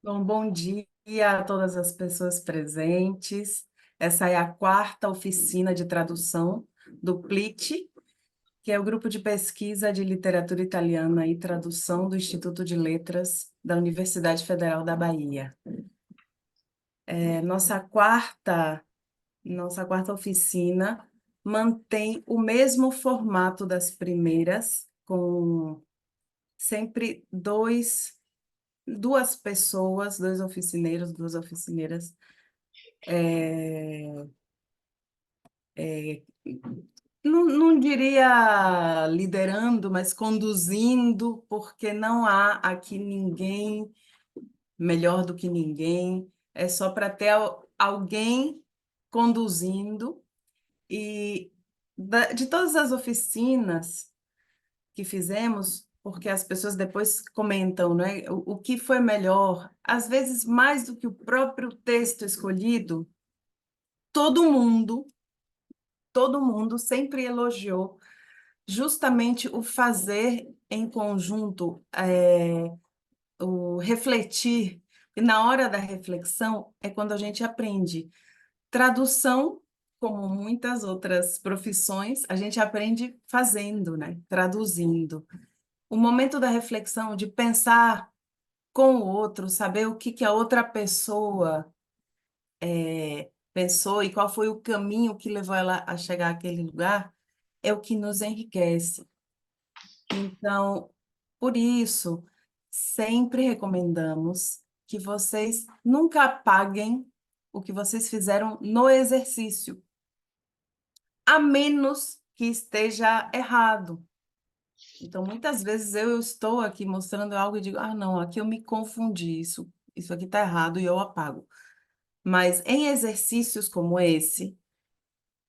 Bom dia a todas as pessoas presentes. Essa é a quarta oficina de tradução do PLIT, que é o Grupo de Pesquisa de Literatura Italiana e Tradução do Instituto de Letras da Universidade Federal da Bahia. Nossa quarta oficina mantém o mesmo formato das primeiras, com sempre duas pessoas, dois oficineiros, duas oficineiras, é, não diria liderando, mas conduzindo, porque não há aqui ninguém melhor do que ninguém, é só para ter alguém conduzindo. E de todas as oficinas que fizemos, porque as pessoas depois comentam, né, o que foi melhor, às vezes mais do que o próprio texto escolhido, todo mundo, todo mundo sempre elogiou justamente o fazer em conjunto, o refletir. E na hora da reflexão é quando a gente aprende. Tradução, como muitas outras profissões, a gente aprende fazendo, né? Traduzindo. O momento da reflexão, de pensar com o outro, saber o que que a outra pessoa pensou e qual foi o caminho que levou ela a chegar àquele lugar, é o que nos enriquece. Então, por isso, sempre recomendamos que vocês nunca apaguem o que vocês fizeram no exercício, a menos que esteja errado. Então, muitas vezes eu estou aqui mostrando algo e digo, ah, não, aqui eu me confundi, isso aqui está errado e eu apago. Mas em exercícios como esse,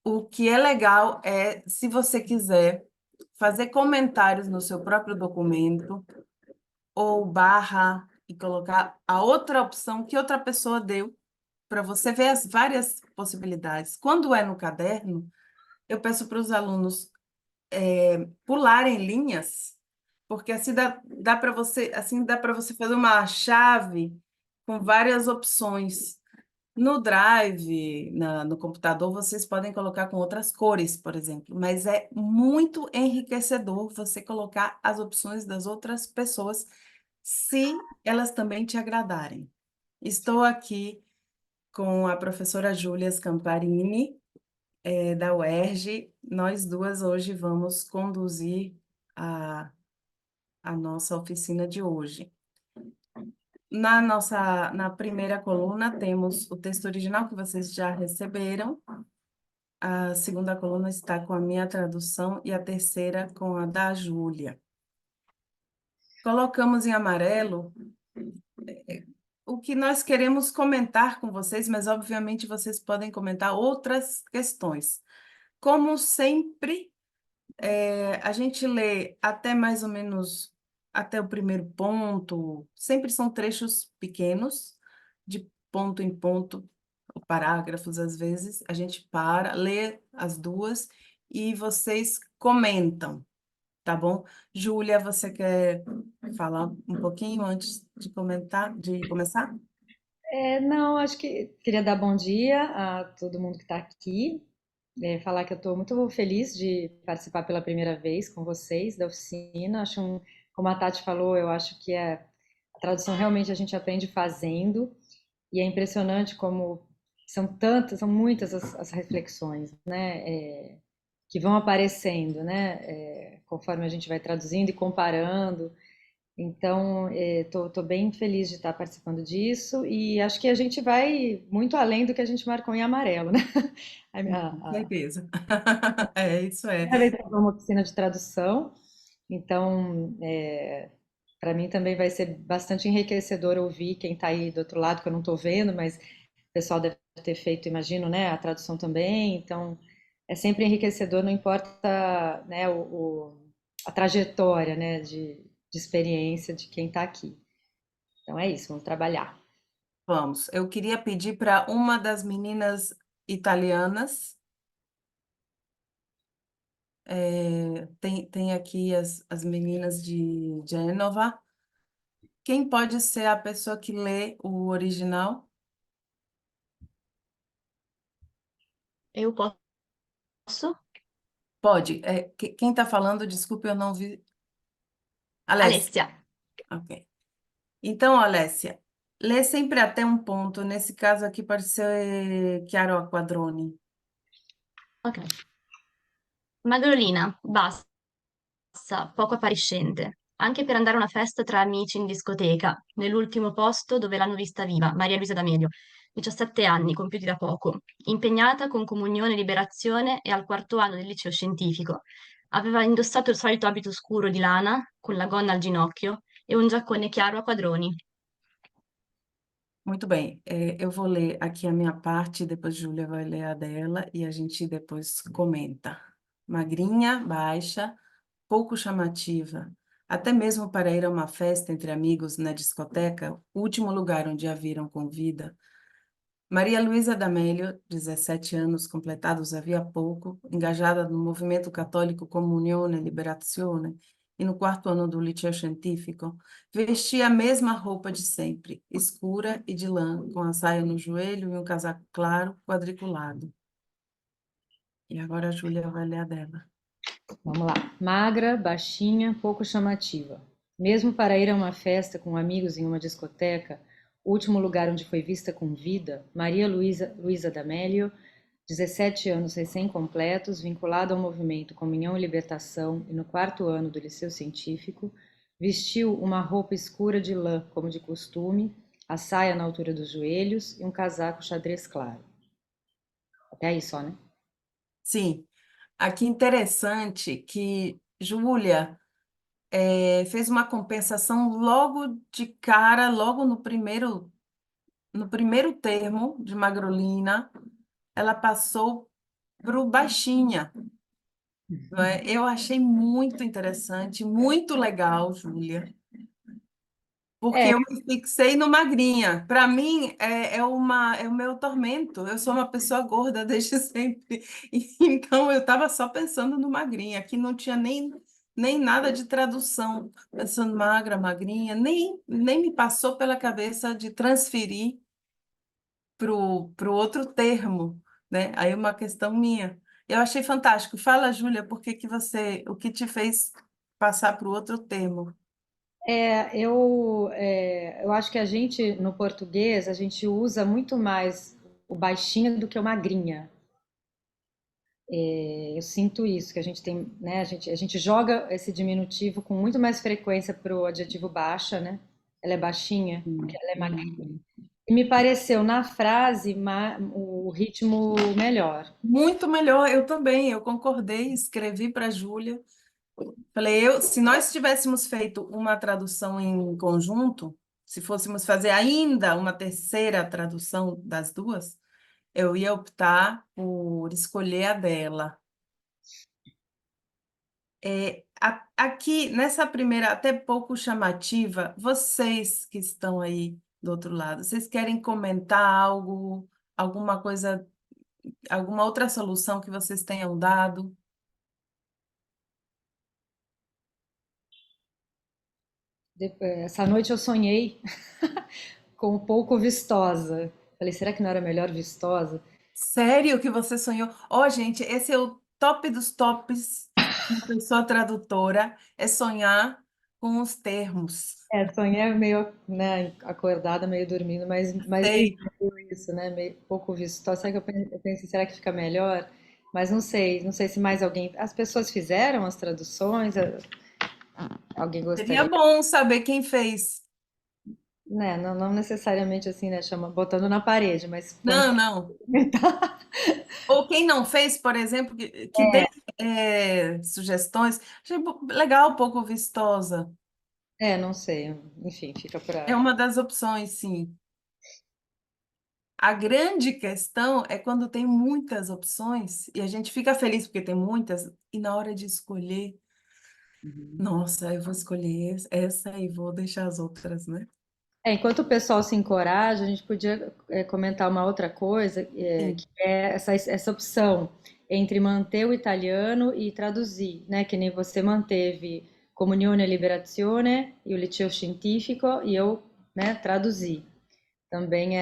o que é legal é, se você quiser, fazer comentários no seu próprio documento, ou barra e colocar a outra opção que outra pessoa deu, para você ver as várias possibilidades. Quando é no caderno, eu peço para os alunos pularem linhas, porque assim dá para você, assim dá para você fazer uma chave com várias opções. No Drive, no computador, vocês podem colocar com outras cores, por exemplo, mas é muito enriquecedor você colocar as opções das outras pessoas, se elas também te agradarem. Estou aqui com a professora Júlia Scamparini, da UERJ. Nós duas hoje vamos conduzir a, a nossa oficina de hoje. Na primeira coluna, temos o texto original que vocês já receberam. A segunda coluna está com a minha tradução e a terceira com a da Júlia. Colocamos em amarelo o que nós queremos comentar com vocês, mas obviamente vocês podem comentar outras questões. Como sempre, a gente lê até mais ou menos até o primeiro ponto, sempre são trechos pequenos, de ponto em ponto, ou parágrafos às vezes, a gente para, lê as duas e vocês comentam, tá bom? Júlia, você quer falar um pouquinho antes de comentar, de começar? Não, acho que queria dar bom dia a todo mundo que está aqui, falar que eu estou muito feliz de participar pela primeira vez com vocês da oficina. Como a Tati falou, eu acho que a tradução realmente a gente aprende fazendo, e é impressionante como são muitas as reflexões, né, que vão aparecendo, né, conforme a gente vai traduzindo e comparando. Então, tô bem feliz de estar participando disso e acho que a gente vai muito além do que a gente marcou em amarelo, né? A, Com a, certeza. É, isso é. primeira vez que eu vou a uma oficina de tradução, então, para mim também vai ser bastante enriquecedor ouvir quem está aí do outro lado, que eu não estou vendo, mas o pessoal deve ter feito, imagino, né, a tradução também. Então, é sempre enriquecedor, não importa, né, a trajetória, né, de experiência de quem está aqui. Então é isso, vamos trabalhar. Vamos. Eu queria pedir para uma das meninas italianas, tem aqui as meninas de Gênova, Quem pode ser a pessoa que lê o original? Eu posso? Pode. Quem está falando, desculpe, eu não vi. Alessia. Alessia. Ok. Então, Alessia, lê sempre até um ponto. Nesse caso aqui pode ser Chiaro Acquadroni. Ok. Magrolina, bassa, poco appariscente. Anche per andare a una festa tra amici in discoteca, nell'ultimo posto dove l'hanno vista viva, Maria Luisa D'Amelio, 17 anni, compiuti da poco, impegnata con comunione e liberazione e al quarto anno del liceo scientifico. Aveva indossato il solito abito scuro di lana, con la gonna al ginocchio e un giaccone chiaro a quadroni. Muito bem. Eu vou ler aqui a minha parte, depois Júlia vai ler a dela e a gente depois comenta. Magrinha, baixa, pouco chamativa. Até mesmo para ir a uma festa entre amigos na discoteca, o último lugar onde a viram com vida. Maria Luísa D'Amelio, 17 anos completados havia pouco, engajada no movimento católico Comunione e Liberazione, e no quarto ano do liceu científico, vestia a mesma roupa de sempre, escura e de lã, com a saia no joelho e um casaco claro, quadriculado. E agora a Júlia vai ler a dela. Vamos lá. Magra, baixinha, pouco chamativa. Mesmo para ir a uma festa com amigos em uma discoteca, o último lugar onde foi vista com vida, Maria Luísa D'Amelio, 17 anos recém-completos, vinculada ao movimento Comunhão e Libertação e no quarto ano do Liceu Científico, vestiu uma roupa escura de lã, como de costume, a saia na altura dos joelhos e um casaco xadrez claro. Até aí só, né? Sim, aqui interessante que Júlia fez uma compensação logo de cara, logo no primeiro termo de Magrolina, ela passou para o baixinha, não é? Eu achei muito interessante, muito legal, Júlia, porque É, eu me fixei no magrinha. Para mim, é o meu tormento. Eu sou uma pessoa gorda desde sempre. Então, eu estava só pensando no magrinha, que não tinha nem nada de tradução. Pensando magra, magrinha, nem me passou pela cabeça de transferir para o outro termo, né? Aí é uma questão minha. Eu achei fantástico. Fala, Júlia, o que te fez passar para o outro termo? eu acho que a gente, no português, a gente usa muito mais o baixinho do que o magrinha. Eu sinto isso, que a gente tem, né, a gente joga esse diminutivo com muito mais frequência para o adjetivo baixa, né? Ela é baixinha, porque ela é magrinha. E me pareceu na frase o ritmo melhor. Muito melhor, eu também, eu concordei, escrevi para a Júlia. Falei, se nós tivéssemos feito uma tradução em conjunto, se fôssemos fazer ainda uma terceira tradução das duas, eu ia optar por escolher a dela. Aqui, nessa primeira, até pouco chamativa, vocês que estão aí do outro lado, vocês querem comentar algo, alguma coisa, alguma outra solução que vocês tenham dado? Essa noite eu sonhei com um pouco vistosa. Falei, será que não era melhor vistosa? Sério que você sonhou? Ó, gente, esse é o top dos tops de uma pessoa tradutora, é sonhar com os termos. Sonhei meio, né, acordada, meio dormindo, mas meio Sei. isso, né? Meio pouco vistosa. Sabe que eu pensei, será que fica melhor? Mas não sei se mais alguém. As pessoas fizeram as traduções, alguém Seria gostaria, bom saber quem fez. né? Não necessariamente assim, né? Botando na parede, mas quando Não, não. Ou quem não fez, por exemplo, que dê sugestões. Achei legal, pouco vistosa. não sei, enfim, fica É para. uma das opções, sim. A grande questão é quando tem muitas opções e a gente fica feliz porque tem muitas, e na hora de escolher, nossa, eu vou escolher essa e vou deixar as outras, né? Enquanto o pessoal se encoraja, a gente podia comentar uma outra coisa, Sim. que é essa opção entre manter o italiano e traduzir, né? Que nem você manteve Comunione e Liberazione e o Liceo Scientifico, e eu, né, traduzi. Também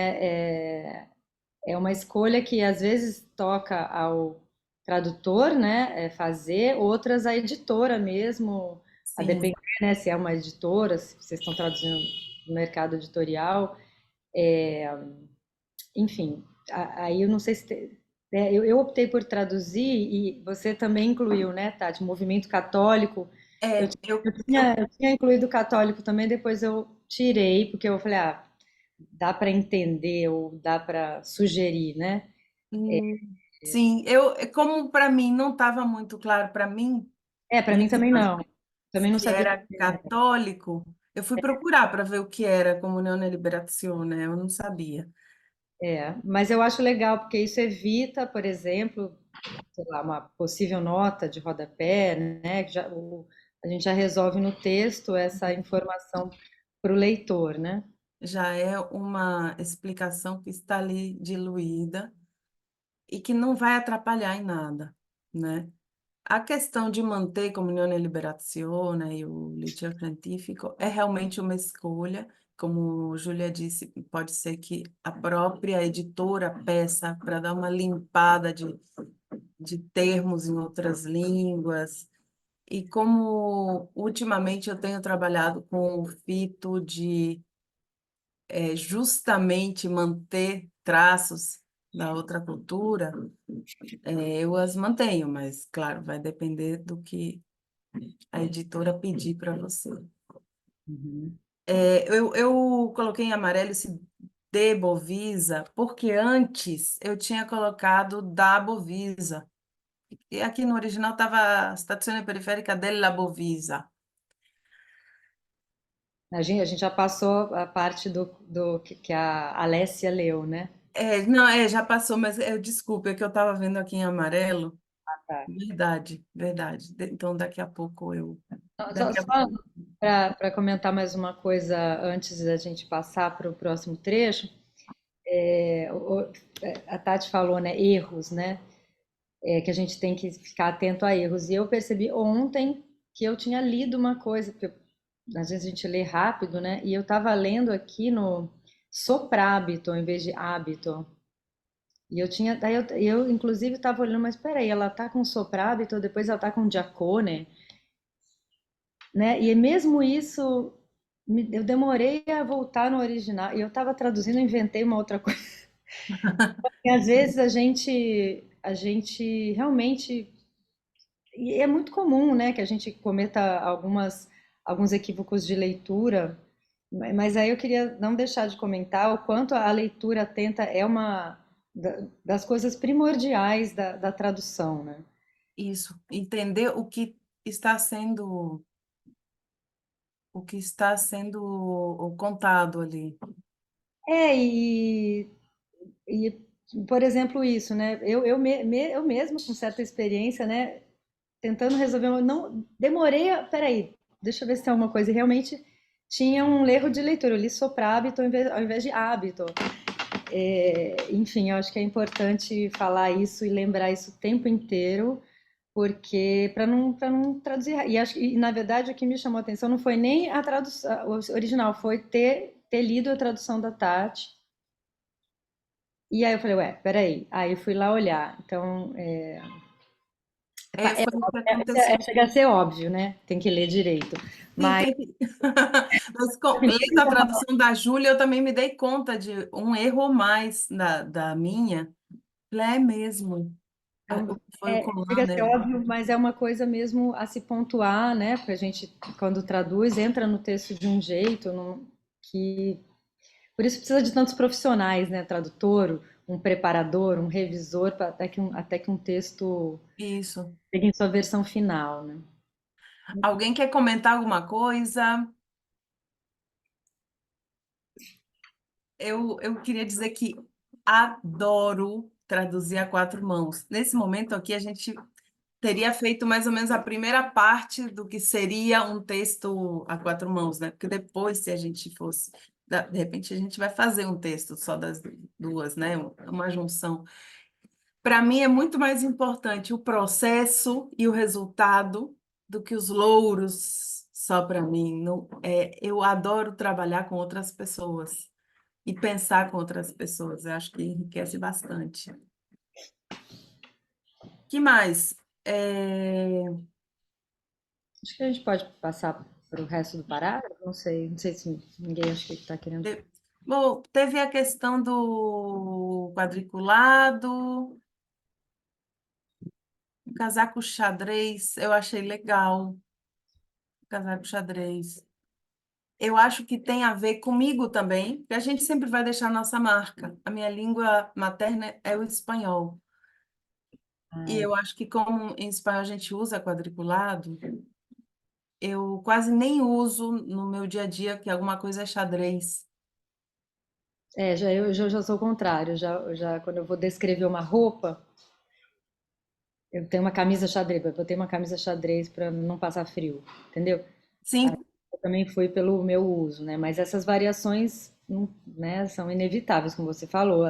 é uma escolha que às vezes toca ao tradutor, né, fazer, outras a editora mesmo, a Sim, depender, né, se é uma editora, se vocês estão traduzindo no mercado editorial, é, enfim, aí eu não sei se eu optei por traduzir e você também incluiu, né, Tati, movimento católico. Eu, é, ti- eu tinha incluído católico também, depois eu tirei, porque eu falei, dá para entender ou dá para sugerir, né? hum, sim, como para mim não estava muito claro para mim, Para mim também não. Também não que sabia. era católico, eu fui procurar para ver o que era Comunione e Liberazione, eu não sabia. Mas eu acho legal, porque isso evita, por exemplo, sei lá, uma possível nota de rodapé, né? A gente já resolve no texto essa informação para o leitor, né? Já é uma explicação que está ali diluída e que não vai atrapalhar em nada, né? A questão de manter Comunione e Liberazione e o Liceo Scientifico é realmente uma escolha, como Júlia disse, pode ser que a própria editora peça para dar uma limpada de termos em outras línguas. E como ultimamente eu tenho trabalhado com o fito de justamente manter traços da outra cultura, eu as mantenho, mas, claro, vai depender do que a editora pedir para você. Uhum. Eu coloquei em amarelo esse de Bovisa, porque antes eu tinha colocado da Bovisa. E aqui no original estava Stazione Periférica della Bovisa. A gente já passou a parte do que a Alessia leu, né? Não, já passou, mas desculpa, é que eu estava vendo aqui em amarelo. Tá. Verdade, verdade. Então, daqui a pouco eu. Só Daqui a pouco. para comentar mais uma coisa antes da gente passar para o próximo trecho, é, o- a Tati falou, né, erros, né? Que a gente tem que ficar atento a erros. E eu percebi ontem que eu tinha lido uma coisa, porque às vezes a gente lê rápido, né? E eu estava lendo aqui no soprábito em vez de hábito. E eu tinha, daí eu inclusive estava olhando, mas peraí, ela tá com soprábito, depois ela tá com diacone, né? E mesmo isso, eu demorei a voltar no original. E eu estava traduzindo, inventei uma outra coisa. E às vezes a gente realmente. E é muito comum, né, que a gente cometa alguns equívocos de leitura, mas aí eu queria não deixar de comentar o quanto a leitura atenta é uma das coisas primordiais da tradução, né? Isso, entender o que está sendo contado ali. E, por exemplo, isso, né? Eu mesmo, com certa experiência, né, tentando resolver, não, demorei, peraí, deixa eu ver se tem alguma coisa, e realmente tinha um erro de leitura, eu li soprábito ao invés de hábito. Enfim, eu acho que é importante falar isso e lembrar isso o tempo inteiro, porque para não traduzir. E acho que, na verdade, o que me chamou a atenção não foi nem a tradução o original, foi ter lido a tradução da Tati. E aí eu falei, ué, peraí. Aí eu fui lá olhar. Então, Foi o que aconteceu. chega a ser óbvio, né? Tem que ler direito. Sim, Mas Mas lendo a tradução da Júlia, eu também me dei conta de um erro a mais da minha. É mesmo. O que foi o chega Colan, a ser né? óbvio, mas é uma coisa mesmo a se pontuar, né? Porque a gente, quando traduz, entra no texto de um jeito que. Por isso precisa de tantos profissionais, né? Tradutor, um preparador, um revisor, até que um texto Isso. chegue em sua versão final, né? Alguém quer comentar alguma coisa? Eu queria dizer que adoro traduzir a quatro mãos. Nesse momento aqui, a gente teria feito mais ou menos a primeira parte do que seria um texto a quatro mãos, né? Porque depois, se a gente fosse, de repente, a gente vai fazer um texto só das duas, né? Uma junção. Para mim, é muito mais importante o processo e o resultado do que os louros só para mim. Não, eu adoro trabalhar com outras pessoas e pensar com outras pessoas. Eu acho que enriquece bastante. Que mais? Acho que a gente pode passar para o resto do parágrafo, não sei se ninguém acho que está querendo. Bom, teve a questão do quadriculado, o casaco xadrez, eu achei legal, o casaco xadrez. Eu acho que tem a ver comigo também, porque a gente sempre vai deixar a nossa marca. A minha língua materna é o espanhol. E Ah, eu acho que como em espanhol a gente usa quadriculado, eu quase nem uso no meu dia a dia que alguma coisa é xadrez. eu já sou o contrário, quando eu vou descrever uma roupa, eu tenho uma camisa xadrez, eu tenho uma camisa xadrez para não passar frio, entendeu? Sim, Eu também fui pelo meu uso, né? Mas essas variações, né, são inevitáveis, como você falou.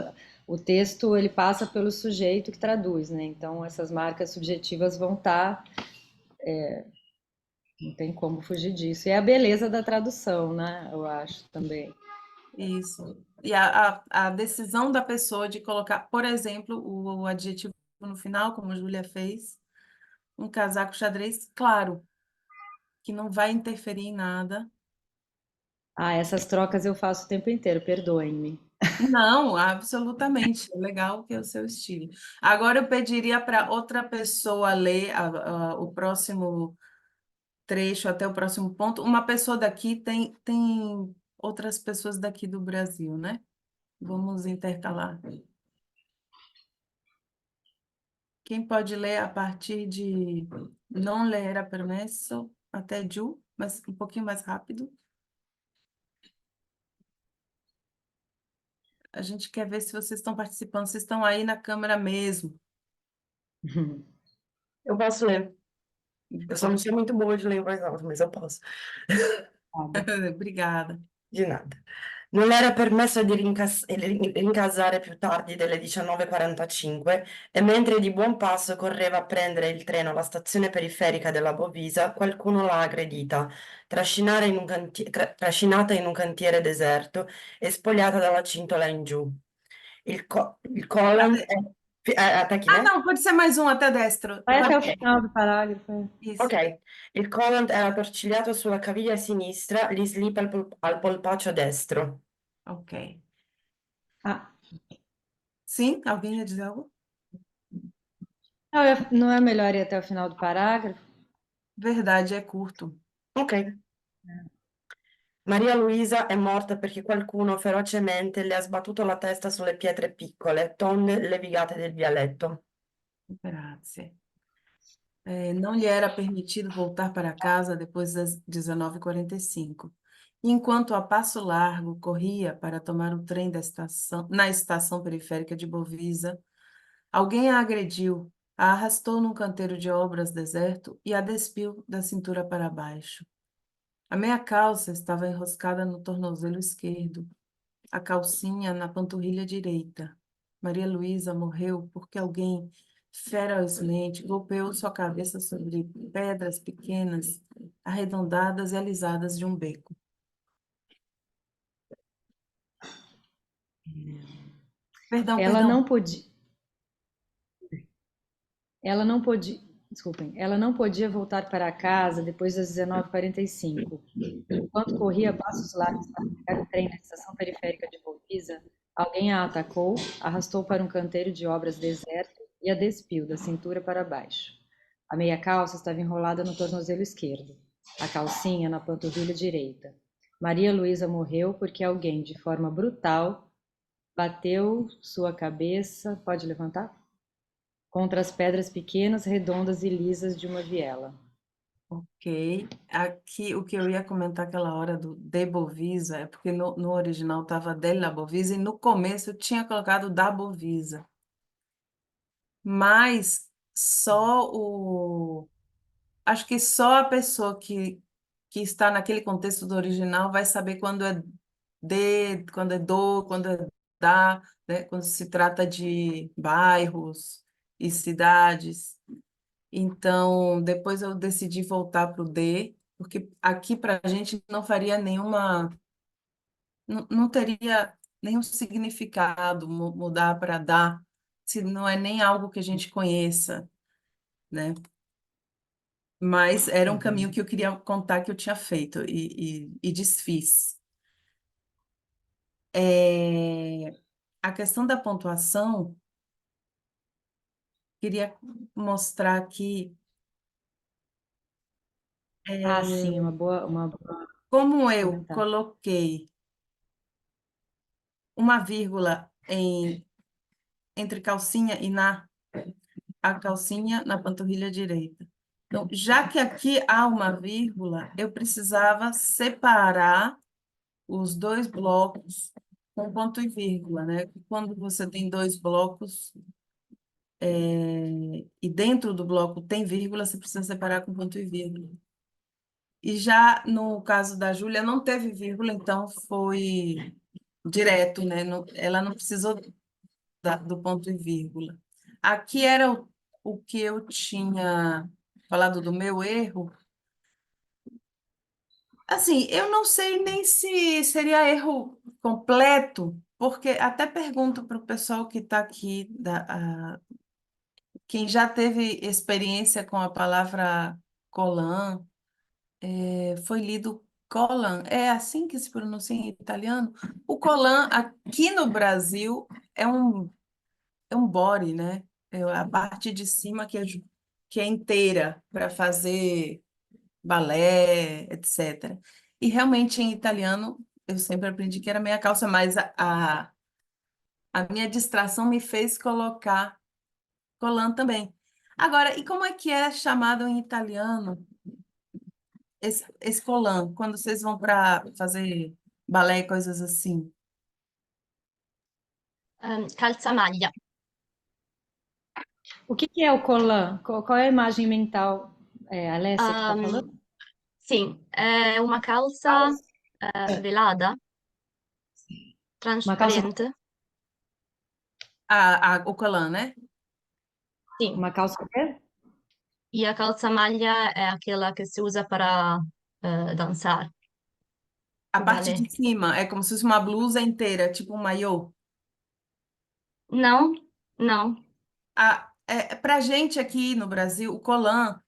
O texto ele passa pelo sujeito que traduz, né? Então essas marcas subjetivas vão estar, não tem como fugir disso. E é a beleza da tradução, né? Eu acho também. isso. E a decisão da pessoa de colocar, por exemplo, o adjetivo no final, como a Júlia fez, um casaco xadrez, claro, que não vai interferir em nada. Ah, essas trocas eu faço o tempo inteiro, perdoem-me. Não, absolutamente. É legal que é o seu estilo. Agora eu pediria para outra pessoa ler o próximo trecho até o próximo ponto. Uma pessoa daqui tem outras pessoas daqui do Brasil, né? Vamos intercalar. Quem pode ler a partir de não ler era permesso até Ju, mas um pouquinho mais rápido. A gente quer ver se vocês estão participando, vocês estão aí na câmera mesmo. Eu posso ler. Eu só não sou muito boa de ler em voz alta, mas eu posso. Obrigada. Di nada. Non le era permesso di rincasare più tardi delle 19:45 e mentre di buon passo correva a prendere il treno alla stazione periferica della Bovisa, qualcuno l'ha aggredita, trascinata in un cantiere deserto e spogliata dalla cintola in giù. Il Colland è... Até aqui, Ah, né? não, pode ser mais um até destro. Vai até o Ok. final do parágrafo. Isso, Ok, il collant era torcigliato sulla caviglia sinistra, gli slip al polpaccio destro. ok. Ah, Sim, alguém ia dizer algo? não é melhor ir até o final do parágrafo? Verdade, é curto. Ok. Maria Luisa è morta perché qualcuno ferocemente le ha sbattuto la testa sulle pietre piccole, tonde, levigate del vialetto. Grazie. Não lhe era permitido voltar para casa depois das 19h45. Enquanto a passo largo corria para tomar o trem na estação periférica de Bovisa, alguém a agrediu, a arrastou num canteiro de obras deserto e a despiu da cintura para baixo. A meia calça estava enroscada no tornozelo esquerdo, a calcinha na panturrilha direita. Maria Luísa morreu porque alguém ferozmente golpeou sua cabeça sobre pedras pequenas, arredondadas e alisadas de um beco. Perdão, Ela perdão. não podia, ela não podia, desculpem, ela não podia voltar para casa depois das 19h45. Enquanto corria a passos largos para pegar o trem na estação periférica de Bovisa, alguém a atacou, arrastou para um canteiro de obras deserto e a despiu da cintura para baixo. A meia calça estava enrolada no tornozelo esquerdo, a calcinha na panturrilha direita. Maria Luísa morreu porque alguém, de forma brutal, bateu sua cabeça, pode levantar? Contra as pedras pequenas, redondas e lisas de uma viela. Ok. Aqui, o que eu ia comentar aquela hora do de Bovisa é porque no original estava della Bovisa e no começo eu tinha colocado da Bovisa. Mas só o acho que só a pessoa que está naquele contexto do original vai saber quando é de, quando é do, quando é da, né? Quando se trata de bairros e cidades. Então, depois eu decidi voltar para o de, porque aqui para a gente não faria nenhuma, não teria nenhum significado mudar para dar, se não é nem algo que a gente conheça, né? Mas era um caminho que eu queria contar que eu tinha feito e desfiz. A questão da pontuação, queria mostrar aqui Ah, sim, uma boa como eu comentar. coloquei uma vírgula entre calcinha e a calcinha na panturrilha direita. Então, já que aqui há uma vírgula, eu precisava separar os dois blocos com ponto e vírgula, né? Quando você tem dois blocos, e dentro do bloco tem vírgula, você precisa separar com ponto e vírgula. E já no caso da Júlia, não teve vírgula, então foi direto, né? Ela não precisou do ponto e vírgula. Aqui era o que eu tinha falado do meu erro. Assim, eu não sei nem se seria erro completo, porque até pergunto para o pessoal que está aqui, quem já teve experiência com a palavra Colan, foi lido Colan, é assim que se pronuncia em italiano? O Colan, aqui no Brasil, é um body, né? É a parte de cima que é inteira para fazer balé, etc. E realmente em italiano eu sempre aprendi que era meia calça, mas a minha distração me fez colocar colã também. Agora, e como é que é chamado em italiano esse colã, quando vocês vão para fazer balé e coisas assim? Calzamaglia. O que que é o colã? Qual é a imagem mental, Alessia, que está falando? Sì, è una calza velata, Uma calça, trasparente. O colã, né? Sì, uma calça o quê? e a calzamaglia è aquela que se usa para dançar, A o parte balé. de cima é como se fosse uma blusa inteira, tipo um maiô. Não, não. Para gente aqui no Brasil, o colã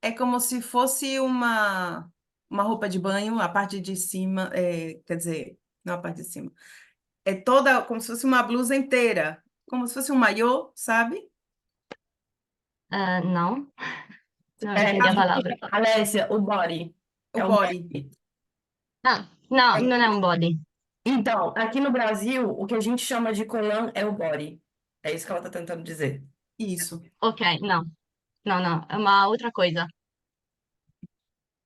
é como se fosse uma roupa de banho, a parte de cima, quer dizer, não a parte de cima, é toda como se fosse uma blusa inteira, como se fosse um maiô, sabe? Não, não É, ripeti a palavra. Alessia, o body. O É o body. body. Ah, no, non è un body. Então, aqui no Brasil, o que a gente chama de colã é o body. É isso que ela tá tentando dizer. Isso. Ok, no, no, no, è uma outra coisa.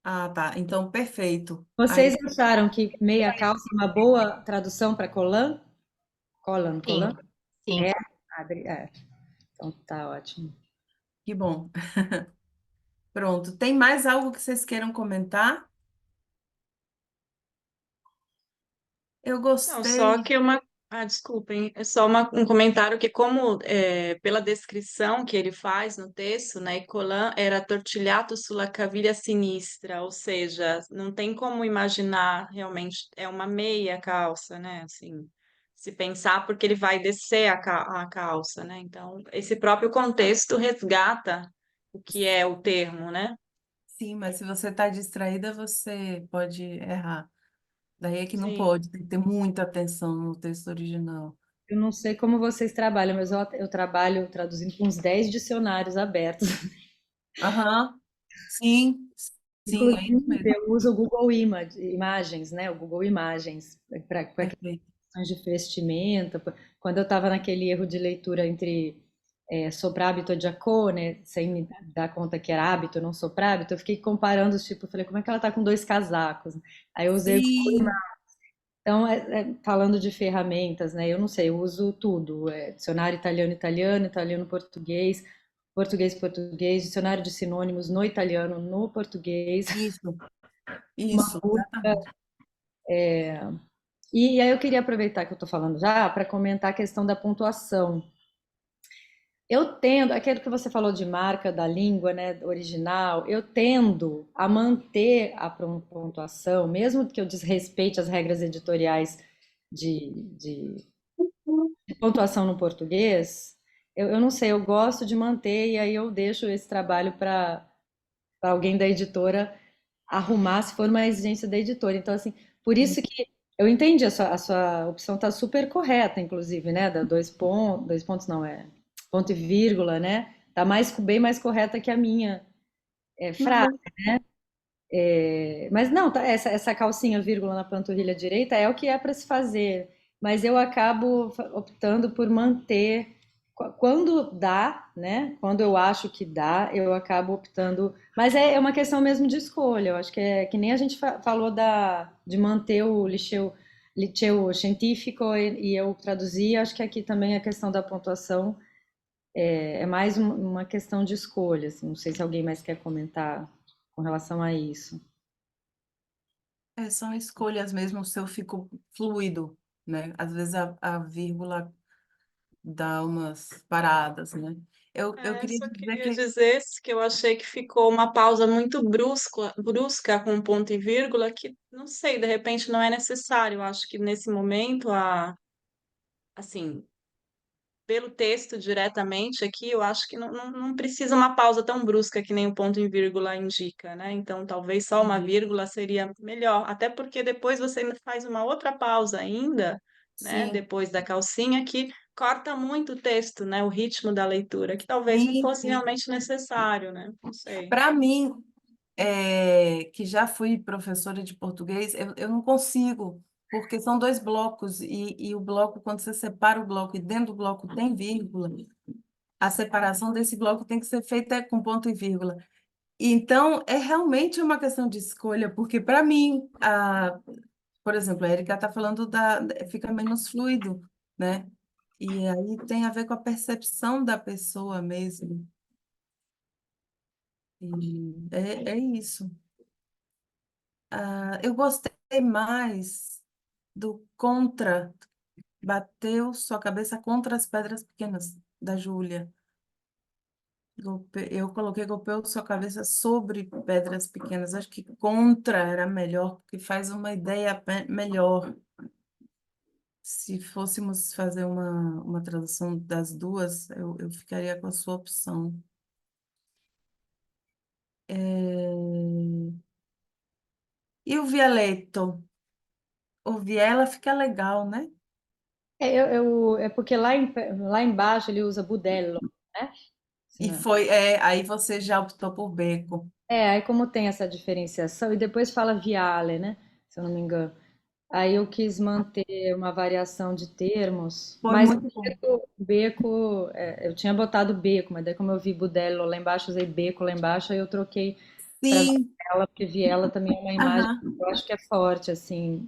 Ah, tá. Então, perfeito. Vocês Aí, acharam que meia calça é uma boa tradução para colã? Colã, Sì, colã? sì. É, então tá ótimo. que bom. Pronto. Tem mais algo que vocês queiram comentar? Eu Não, só gostei. que uma. Ah, desculpem, é só um comentário que, como pela descrição que ele faz no texto, né, e Colan era tortigliato sulla caviglia sinistra, ou seja, não tem como imaginar realmente, é uma meia calça, né, assim, se pensar, porque ele vai descer a calça, né, então esse próprio contexto resgata o que é o termo, né? Sim, mas se você está distraída, você pode errar. Daí é que não Sim. pode, tem que ter muita atenção no texto original. Eu não sei como vocês trabalham, mas eu trabalho traduzindo com uns 10 dicionários abertos. Aham, sim, sim, é isso Inclusive, mesmo. eu uso o Google Imagens, né? O Google Imagens para Perfeito. questões de vestimenta. Quando eu estava naquele erro de leitura entre soprabito e giacone, sem me dar conta que era hábito, não soprabito, eu fiquei comparando os tipos. Falei, como é que ela tá com dois casacos? Aí eu usei. Sim, Então, falando de ferramentas, né? Eu não sei, eu uso tudo. Dicionário italiano-italiano, italiano-português, português-português, dicionário de sinônimos no italiano, no português. isso, Uma isso, busca. exatamente. E aí eu queria aproveitar que eu estou falando já para comentar a questão da pontuação. Eu tendo, aquilo que você falou de marca da língua, né, original, eu tendo a manter a pontuação, mesmo que eu desrespeite as regras editoriais de pontuação no português, eu não sei, eu gosto de manter e aí eu deixo esse trabalho para alguém da editora arrumar se for uma exigência da editora. Então, assim, por isso que eu entendi, a sua opção está super correta, inclusive, né? Da dois pontos não, é ponto e vírgula, né? Tá bem mais correta que a minha frase. Uhum. Mas não, tá, essa calcinha vírgula na panturrilha direita é o que é para se fazer, mas eu acabo optando por manter quando dá, né? Quando eu acho que dá, eu acabo optando. Mas é uma questão mesmo de escolha. Eu acho que é que nem a gente falou de manter o liceu científico e eu traduzi. Acho que aqui também a questão da pontuação é mais uma questão de escolha. Assim. Não sei se alguém mais quer comentar com relação a isso. São escolhas mesmo, se eu fico fluido, né? Às vezes a vírgula dá umas paradas, né? Eu Eu queria só dizer queria que dizer que eu achei que ficou uma pausa muito brusca com ponto e vírgula, que não sei, de repente não é necessário. Eu acho que nesse momento, assim, pelo texto diretamente aqui, eu acho que não precisa uma pausa tão brusca que nem o ponto e vírgula indica, né? Então, talvez só uma sim, vírgula seria melhor, até porque depois você ainda faz uma outra pausa ainda, né? sim, Depois da calcinha, que corta muito o texto, né? O ritmo da leitura, que talvez não sim, fosse sim. realmente necessário, né? Não sei. Para mim, que já fui professora de português, eu não consigo, porque são dois blocos, e o bloco, quando você separa o bloco e dentro do bloco tem vírgula, a separação desse bloco tem que ser feita com ponto e vírgula. Então, é realmente uma questão de escolha, porque para mim, por exemplo, a Erika está falando fica menos fluido, né? E aí tem a ver com a percepção da pessoa mesmo. E é isso. Eu gostei mais do contra, bateu sua cabeça contra as pedras pequenas, da Júlia. Eu coloquei golpeou sua cabeça sobre pedras pequenas. Acho que contra era melhor, porque faz uma ideia melhor. Se fôssemos fazer uma tradução das duas, eu ficaria com a sua opção. E o Violetto? O Viela fica legal, né? É porque lá embaixo ele usa budello, né? E Senão- aí você já optou por beco. aí como tem essa diferenciação, e depois fala viale, né? Se eu não me engano. Aí eu quis manter uma variação de termos, Foi mas muito bom. eu tinha botado beco, mas daí como eu vi budello lá embaixo, usei beco lá embaixo, aí eu troquei para Sim, viela, porque viela também é uma imagem aham. que eu acho que é forte, assim.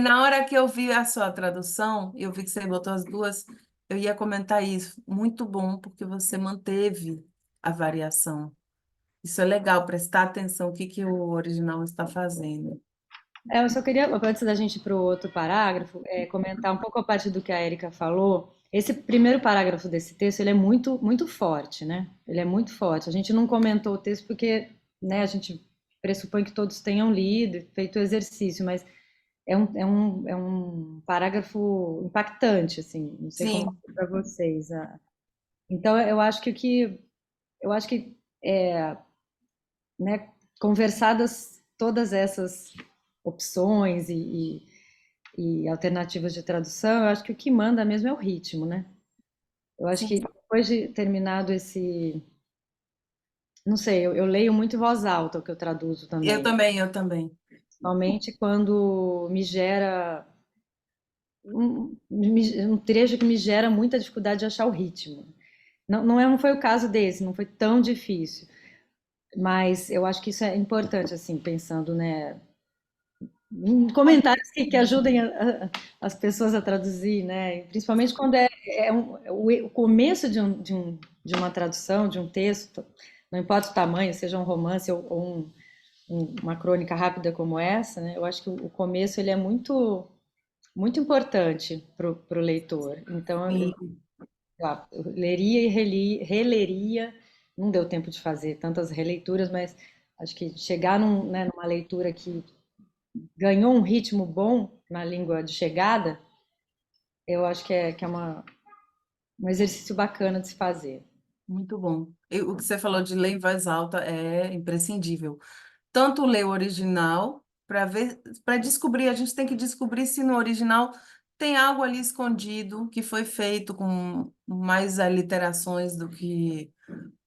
Na hora que eu vi a sua tradução, eu vi que você botou as duas, eu ia comentar isso. Muito bom, porque você manteve a variação. Isso é legal, prestar atenção o que que o original está fazendo. Eu só queria, antes da gente ir para o outro parágrafo, comentar um pouco a parte do que a Erika falou. Esse primeiro parágrafo desse texto, ele é muito, muito forte, né? Ele é muito forte. A gente não comentou o texto porque, né, a gente pressupõe que todos tenham lido, e feito o exercício, mas é um parágrafo impactante, assim. Não sei como Sim, é para vocês. Então, eu acho que, né, conversadas todas essas opções e alternativas de tradução, eu acho que o que manda mesmo é o ritmo, né? Eu acho sim. que depois de terminado não sei, eu leio muito em voz alta o que eu traduzo Eu também, também, eu também. principalmente quando me gera um trecho que me gera muita dificuldade de achar o ritmo. Não foi o caso desse, não foi tão difícil, mas eu acho que isso é importante, assim, pensando, né, em comentários que ajudem as pessoas a traduzir, né? Principalmente quando o começo de uma tradução, de um texto, não importa o tamanho, seja um romance ou uma crônica rápida como essa, né? Eu acho que o começo ele é muito, muito importante para o leitor. Então, Sim. lá, eu leria e releria, não deu tempo de fazer tantas releituras, mas acho que chegar né, numa leitura que ganhou um ritmo bom na língua de chegada, eu acho que é um exercício bacana de se fazer. Muito bom. O que você falou de ler em voz alta é imprescindível. Tanto ler o original, para ver, para descobrir, a gente tem que descobrir se no original tem algo ali escondido que foi feito com mais aliterações do que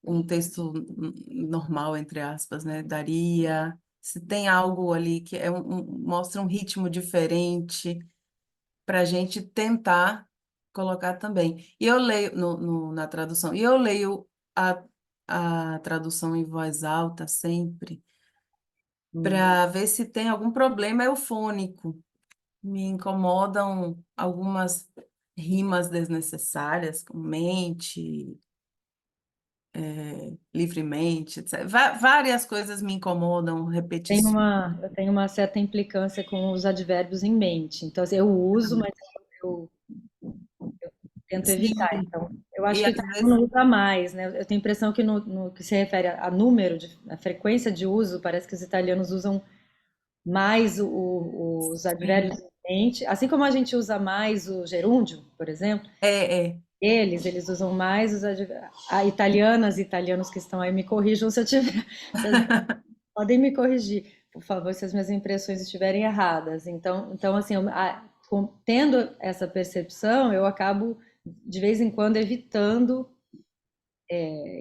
um texto normal, entre aspas, né? Daria. Se tem algo ali que mostra um ritmo diferente para a gente tentar colocar também. E eu leio na tradução, e eu leio a tradução em voz alta sempre para ver se tem algum problema eufônico. Me incomodam algumas rimas desnecessárias, com mente, livremente, etc. Várias coisas me incomodam, repetições. Eu tenho uma certa implicância com os advérbios em mente. Então, assim, eu uso, mas eu tento evitar. Sim, Então, eu acho e que o às italiano vezes não usa mais, né? Eu tenho a impressão que no que se refere a número, a frequência de uso, parece que os italianos usam mais os advérbios sim, em mente, assim como a gente usa mais o gerúndio, por exemplo, é. eles usam mais os advérbios. A italianas e italianos que estão aí me corrijam se eu tiver, podem me corrigir, por favor, se as minhas impressões estiverem erradas. Então assim, tendo essa percepção, eu acabo de vez em quando evitando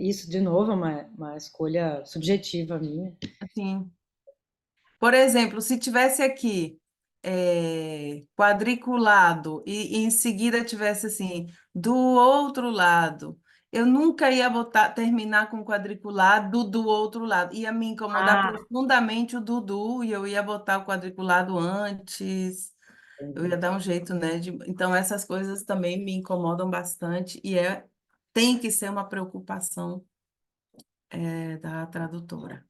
isso. De novo, é uma escolha subjetiva minha. Assim, por exemplo, se tivesse aqui quadriculado e em seguida tivesse assim, do outro lado, eu nunca ia terminar com quadriculado do outro lado. Ia me incomodar Ah, profundamente o Dudu e eu ia botar o quadriculado antes. Eu ia entendi. dar um jeito, né? Então, essas coisas também me incomodam bastante e tem que ser uma preocupação da tradutora.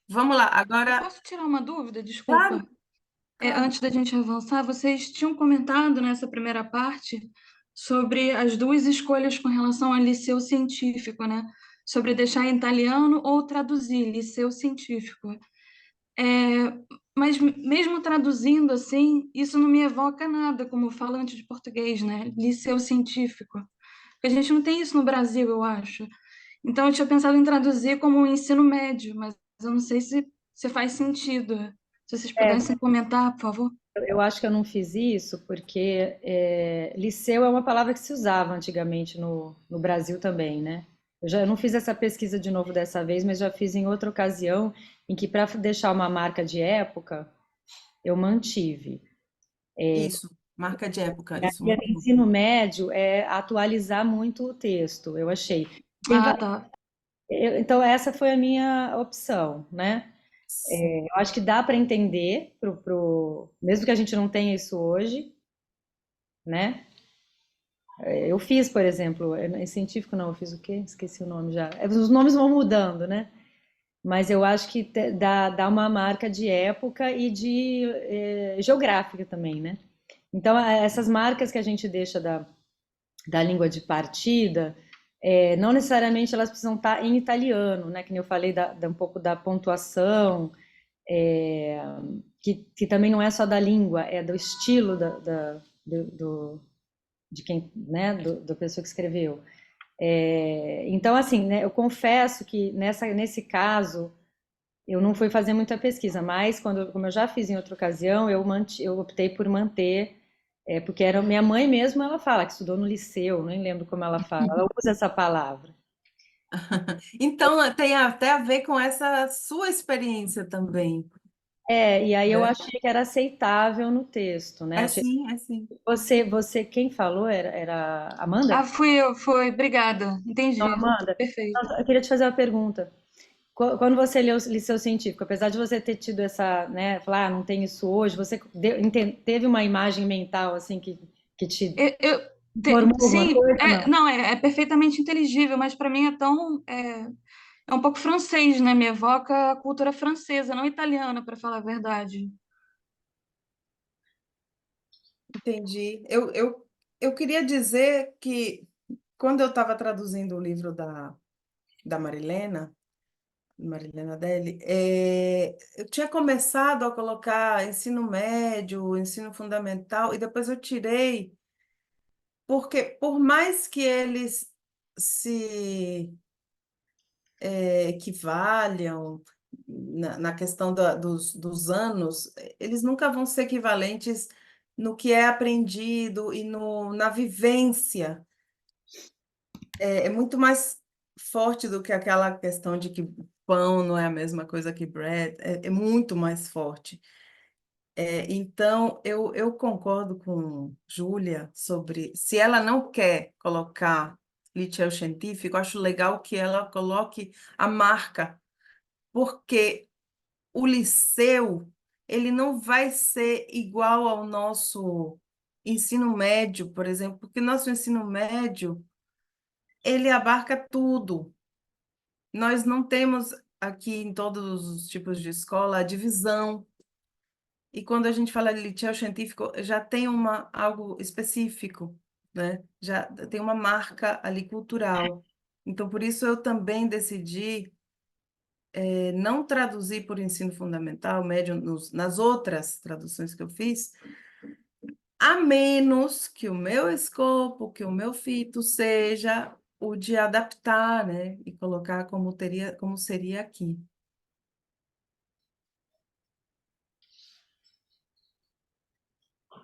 Vamos lá, Eu agora, posso tirar uma dúvida? claro, Desculpa. claro. Antes da gente avançar, vocês tinham comentado nessa primeira parte sobre as duas escolhas com relação ao liceu científico, né? Sobre deixar em italiano ou traduzir liceu científico. É, mas mesmo traduzindo assim, isso não me evoca nada como falante de português, né? Liceu científico. Porque a gente não tem isso no Brasil, eu acho. Então eu tinha pensado em traduzir como um ensino médio, mas eu não sei se faz sentido. Se vocês pudessem comentar, por favor. Eu acho que eu não fiz isso porque liceu é uma palavra que se usava antigamente no Brasil também, né? Eu não fiz essa pesquisa de novo dessa vez, mas já fiz em outra ocasião em que, para deixar uma marca de época, eu mantive. Isso, marca de época, E isso, aí, muito no bom. ensino médio, é atualizar muito o texto, eu achei. Tem Ah, va- tá. então, essa foi a minha opção, né? Eu acho que dá para entender, mesmo que a gente não tenha isso hoje, né? Eu fiz, por exemplo, em científico não, eu fiz o quê? Esqueci o nome já. Os nomes vão mudando, né? Mas eu acho que dá uma marca de época e de geográfica também, né? Então, essas marcas que a gente deixa da língua de partida, não necessariamente elas precisam estar em italiano, né? Que nem eu falei um pouco da pontuação, é, que também não é só da língua, é do estilo de quem, né? Da pessoa que escreveu. Então, assim, né, eu confesso que nesse caso eu não fui fazer muita pesquisa, mas como eu já fiz em outra ocasião, eu optei por manter, porque era minha mãe mesmo, ela fala que estudou no liceu, nem lembro como ela fala, ela usa essa palavra. Então, tem até a ver com essa sua experiência também, E aí eu né? achei que era aceitável no texto, né? É sim, é sim. Quem falou era Amanda? Ah, fui eu, foi. Obrigada. Não, Entendi. Amanda, Perfeito. eu queria te fazer uma pergunta. Quando você leu o Liceu Científico, apesar de você ter tido essa, né, falar, não tem isso hoje, você teve uma imagem mental, assim, que te formou alguma Sim, coisa ou não? não, é perfeitamente inteligível, mas para mim é um pouco francês, né? Me evoca a cultura francesa, não italiana, para falar a verdade. Entendi. Eu queria dizer que quando eu estava traduzindo o livro da Marilena Delli, eu tinha começado a colocar ensino médio, ensino fundamental, e depois eu tirei, porque por mais que eles se equivalham na questão dos anos, eles nunca vão ser equivalentes no que é aprendido e na vivência. É muito mais forte do que aquela questão de que pão não é a mesma coisa que bread, é muito mais forte. Então, eu concordo com Júlia sobre se ela não quer colocar Liceu Científico, eu acho legal que ela coloque a marca, porque o liceu ele não vai ser igual ao nosso ensino médio, por exemplo, porque nosso ensino médio ele abarca tudo. Nós não temos aqui em todos os tipos de escola a divisão. E quando a gente fala de liceu científico, já tem algo específico, né? Já tem uma marca ali cultural. Então, por isso eu também decidi não traduzir por ensino fundamental, médio, nas outras traduções que eu fiz, a menos que o meu escopo, que o meu fito seja o de adaptar, né? E colocar como seria aqui.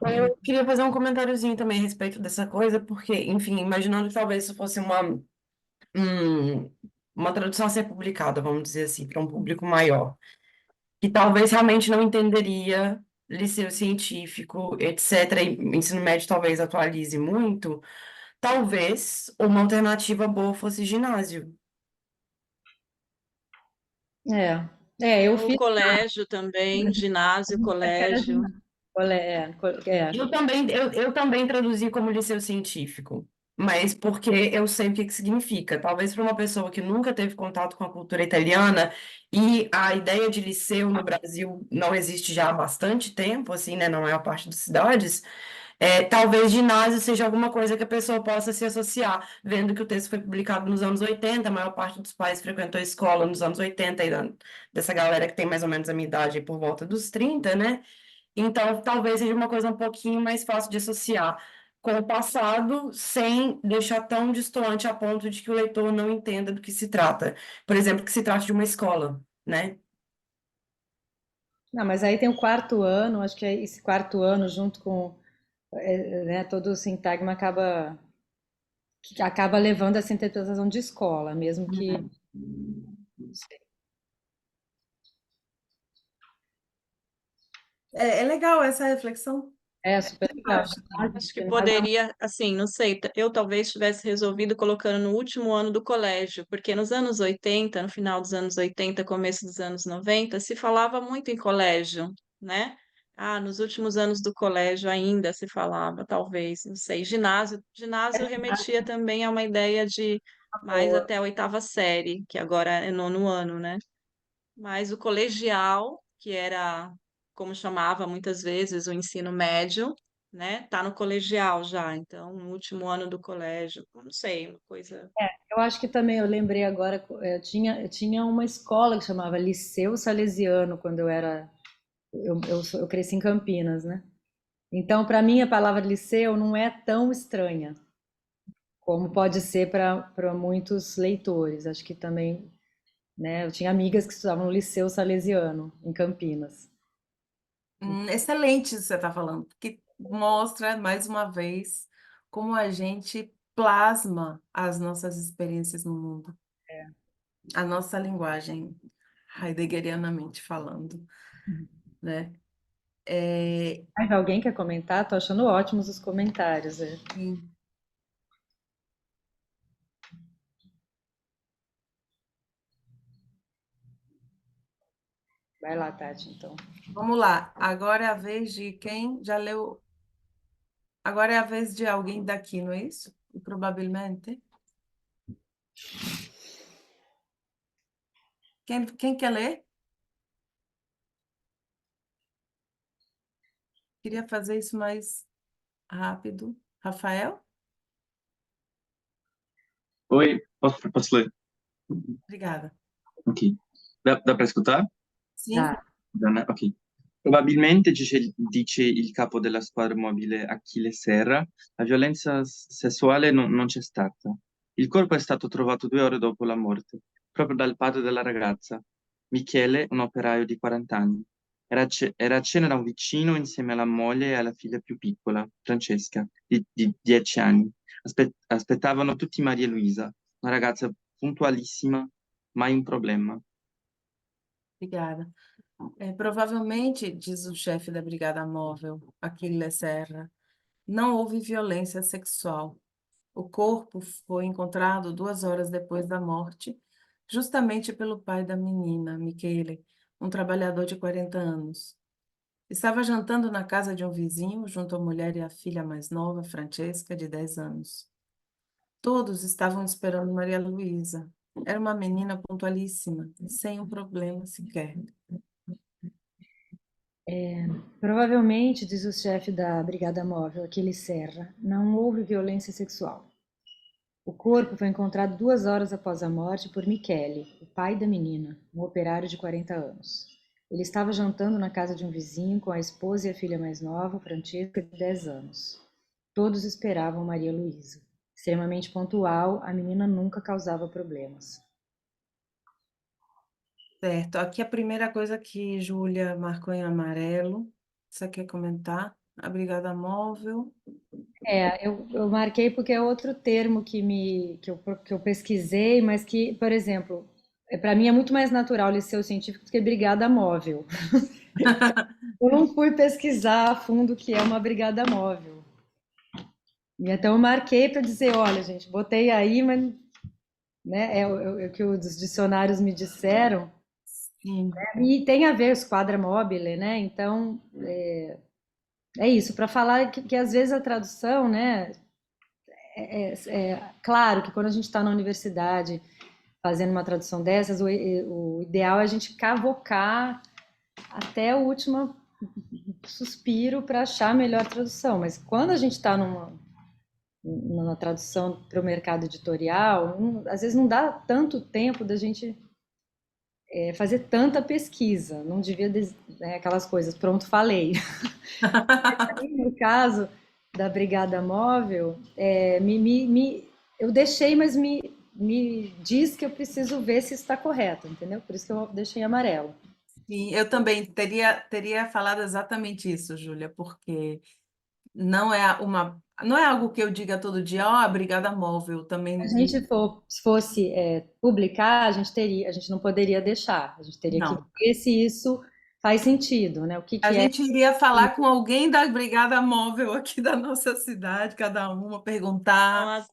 Eu queria fazer um comentáriozinho também a respeito dessa coisa, porque, enfim, imaginando que talvez isso fosse um- uma tradução a ser publicada, vamos dizer assim, para um público maior, que talvez realmente não entenderia liceu científico, etc., e ensino médio talvez atualize muito, talvez uma alternativa boa fosse ginásio. É, eu Ou fiz. colégio também, ginásio, colégio. Eu também traduzi como liceu científico, mas porque eu sei o que que significa. Talvez para uma pessoa que nunca teve contato com a cultura italiana e a ideia de liceu no Brasil não existe já há bastante tempo, assim, né, na maior parte das cidades, talvez ginásio seja alguma coisa que a pessoa possa se associar, vendo que o texto foi publicado nos anos 80, a maior parte dos pais frequentou a escola nos anos 80, dessa galera que tem mais ou menos a minha idade, aí por volta dos 30, né? Então, talvez seja uma coisa um pouquinho mais fácil de associar com o passado, sem deixar tão distante a ponto de que o leitor não entenda do que se trata. Por exemplo, que se trata de uma escola, né? Não, mas aí tem o quarto ano, acho que esse quarto ano, junto com né, todo o sintagma, que acaba levando essa interpretação de escola, mesmo que. Não sei. É legal essa reflexão. É super Eu legal. acho também. Acho que poderia, assim, não sei, eu talvez tivesse resolvido colocando no último ano do colégio, porque nos anos 80, no final dos anos 80, começo dos anos 90, se falava muito em colégio, né? Ah, nos últimos anos do colégio ainda se falava, talvez, não sei. Ginásio remetia também a uma ideia de mais Boa. até a oitava série, que agora é nono ano, né? Mas o colegial, que era como chamava muitas vezes o ensino médio, né? Tá no colegial já, então no último ano do colégio, não sei, uma coisa. Eu acho que também, eu lembrei agora, eu tinha uma escola que chamava Liceu Salesiano, quando eu era. Eu cresci em Campinas, né? Então, para mim, a palavra liceu não é tão estranha como pode ser para muitos leitores. Acho que também, né? Eu tinha amigas que estudavam no Liceu Salesiano, em Campinas. Excelente isso que você está falando, porque mostra, mais uma vez, como a gente plasma as nossas experiências no mundo, a nossa linguagem, heideggerianamente falando, né? É, Mais alguém quer comentar? Tô achando ótimos os comentários. e Vai lá, Tati, então. vamos lá, agora é a vez de quem já leu. Agora é a vez de alguém daqui, não é isso? Provavelmente. Quem quer ler? Queria fazer isso mais rápido. Rafael? Oi, posso ler? Obrigada. Ok. Dá para escutar? Sim, Dá, né? Ok. Probabilmente, dice il capo della squadra mobile Achille Serra, la violenza sessuale non c'è stata. Il corpo è stato trovato 2 ore dopo la morte, proprio dal padre della ragazza, Michele, un operaio di 40 anni. Era a cena da un vicino insieme alla moglie e alla figlia più piccola, Francesca, di 10 anni. Aspettavano tutti Maria Luisa, una ragazza puntualissima, mai un problema. obrigada. Provavelmente, diz o chefe da Brigada Móvel, Aquiles Serra, não houve violência sexual. O corpo foi encontrado 2 horas depois da morte, justamente pelo pai da menina, Michele, um trabalhador de 40 anos. Estava jantando na casa de um vizinho, junto à mulher e à filha mais nova, Francesca, de 10 anos. Todos estavam esperando Maria Luísa. Era uma menina pontualíssima, sem um problema sequer. Provavelmente, diz o chefe da Brigada Móvel, Aquiles Serra, não houve violência sexual. O corpo foi encontrado 2 horas após a morte por Michele, o pai da menina, um operário de 40 anos. Ele estava jantando na casa de um vizinho com a esposa e a filha mais nova, Francesca, de 10 anos. Todos esperavam Maria Luísa. Extremamente pontual, a menina nunca causava problemas. Certo. Aqui a primeira coisa que Júlia marcou em amarelo. Você quer comentar? A Brigada Móvel. Eu marquei porque é outro termo que eu pesquisei, mas que, por exemplo, para mim é muito mais natural liceu científico do que brigada móvel. Eu não fui pesquisar a fundo o que é uma brigada móvel. E então eu marquei para dizer, olha, gente, botei aí, mas né, é o que os dicionários me disseram. Sim. E tem a ver com quadra mobile, né? Então, é isso, para falar que às vezes a tradução, né? Claro que quando a gente está na universidade fazendo uma tradução dessas, o ideal é a gente cavocar até o último suspiro para achar a melhor tradução. Mas quando a gente está numa tradução para o mercado editorial, às vezes não dá tanto tempo da gente fazer tanta pesquisa. Não devia, né, aquelas coisas, pronto, falei. No caso da Brigada Móvel, eu deixei, mas me diz que eu preciso ver se está correto, entendeu? Por isso que eu deixei em amarelo. Sim, eu também teria falado exatamente isso, Júlia, porque não é algo que eu diga todo dia, ó, a Brigada Móvel também. Se a gente fosse publicar, a gente não poderia deixar, a gente teria que Não. ver se isso faz sentido, né? O que A que é. gente iria falar com alguém da Brigada Móvel aqui da nossa cidade, cada uma, São perguntar.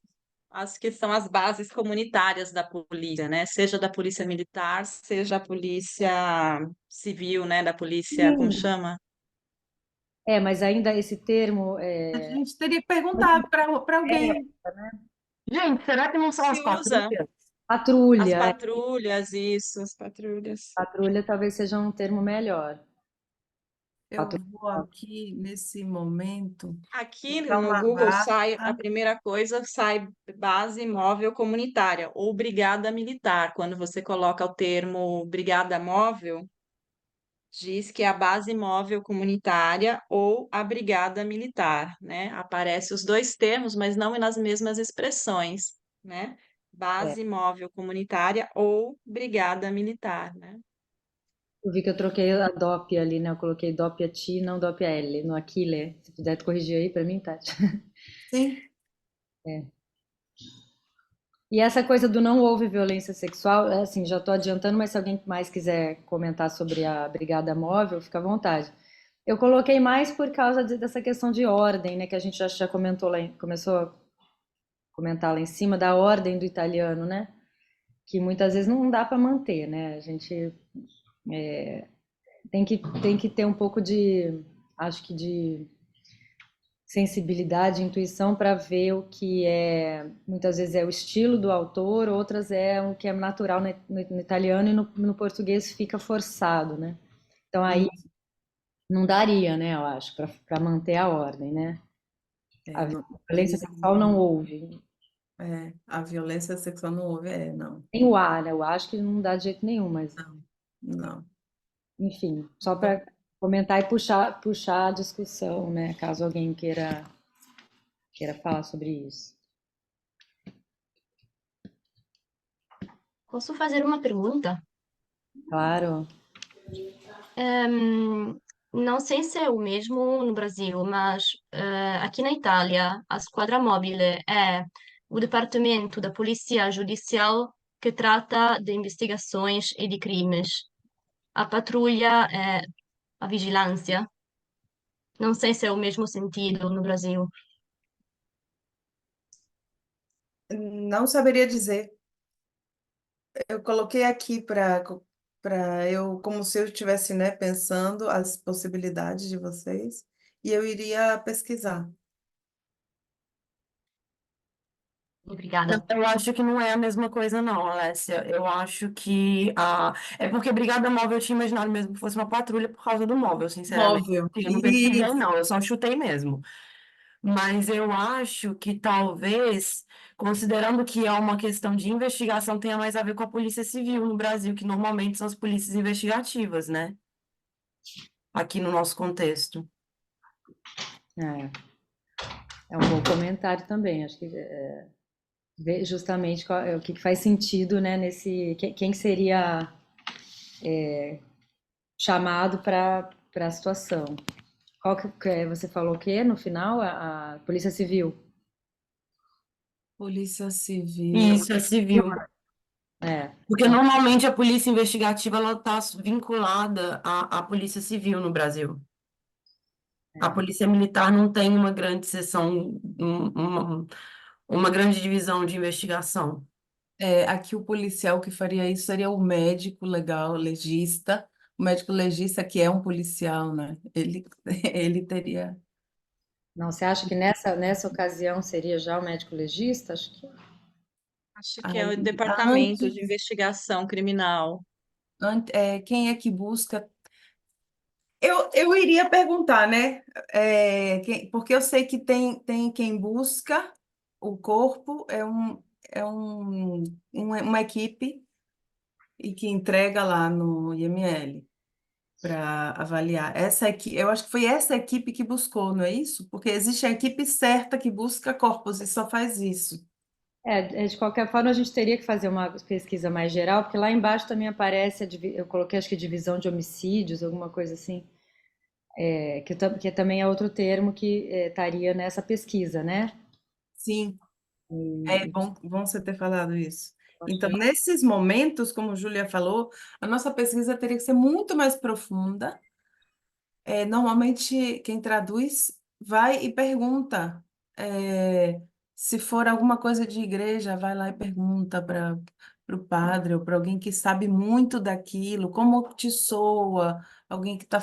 as que são as bases comunitárias da polícia, né? Seja da polícia militar, seja a polícia civil, né? Da polícia, como Sim, chama? mas ainda esse termo A gente teria que perguntar para alguém. Gente, será que não são Se as usa patrulhas? as patrulha, patrulhas, isso, as patrulhas. patrulha talvez seja um termo melhor. Eu Patrulha. vou aqui, nesse momento, Aqui dar no uma Google sai, a barra. primeira coisa sai base móvel comunitária ou brigada militar. Quando você coloca o termo brigada móvel, diz que é a base móvel comunitária ou a brigada militar, né? Aparece os dois termos, mas não nas mesmas expressões, né? É. Base móvel comunitária ou brigada militar, né? Eu vi que eu troquei a DOP ali, né? Eu coloquei DOP a T, não DOP a L, no Aquile. Se puder corrigir aí para mim, Tati. Sim, E essa coisa do não houve violência sexual, assim, já estou adiantando, mas se alguém mais quiser comentar sobre a Brigada Móvel, fica à vontade. Eu coloquei mais por causa dessa questão de ordem, né? Que a gente já comentou lá, começou a comentar lá em cima, da ordem do italiano, né? Que muitas vezes não dá para manter, né? A gente tem que ter um pouco de, acho que de sensibilidade, intuição para ver o que muitas vezes é o estilo do autor, outras é o que é natural no italiano e no português fica forçado, né? Então aí sim. não daria, né, eu acho, para manter a ordem, né? A Não violência teria. sexual não houve. A violência sexual não houve, não, Tem o A, né? O A acho que não dá de jeito nenhum, mas, não, não. enfim, só para comentar e puxar a discussão, né? Caso alguém queira falar sobre isso. Posso fazer uma pergunta? Claro. Ehm, não sei se é o mesmo no Brasil, mas aqui na Itália a squadra mobile é o departamento da Polícia Judicial que trata de investigações e de crimes. A patrulha é a vigilância. Não sei se é o mesmo sentido no Brasil. Não saberia dizer. Eu coloquei aqui para eu, como se eu estivesse, né, pensando as possibilidades de vocês, e eu iria pesquisar. Obrigada. Eu acho que não é a mesma coisa, não, Alessia. Eu acho que é porque Brigada Móvel eu tinha imaginado mesmo que fosse uma patrulha por causa do móvel, sinceramente. Móvel. Eu não pesquisei, não, eu só chutei mesmo. Mas eu acho que talvez, considerando que é uma questão de investigação, tenha mais a ver com a Polícia Civil no Brasil, que normalmente são as polícias investigativas, né? Aqui no nosso contexto. É um bom comentário também. Acho que ver justamente o que faz sentido, né, quem que seria chamado para a situação. Qual você falou o quê no final? A Polícia Civil. Polícia Civil. Isso, é civil. É, Porque normalmente a polícia investigativa ela está vinculada à polícia civil no Brasil. A polícia militar não tem uma grande seção, uma grande divisão de investigação. Aqui o policial que faria isso seria o médico legal, legista. O médico legista que é um policial, né? Ele, ele teria. não, você acha que nessa ocasião seria já o médico legista? Acho que Acho que é o Aí, departamento de antes, investigação criminal. quem é que busca? Eu iria perguntar, né? Porque eu sei que tem quem busca o corpo, uma equipe e que entrega lá no IML para avaliar. Eu acho que foi essa equipe que buscou, não é isso? Porque existe a equipe certa que busca corpos e só faz isso. de qualquer forma a gente teria que fazer uma pesquisa mais geral, porque lá embaixo também aparece, eu coloquei acho que divisão de homicídios, alguma coisa assim, que também é outro termo que estaria nessa pesquisa, né? Sim, é E bom você ter falado isso. eu Então, achei, nesses momentos, como a Júlia falou, a nossa pesquisa teria que ser muito mais profunda. Normalmente, quem traduz vai e pergunta. É, se for alguma coisa de igreja, vai lá e pergunta para o padre ou para alguém que sabe muito daquilo, como te soa, alguém que está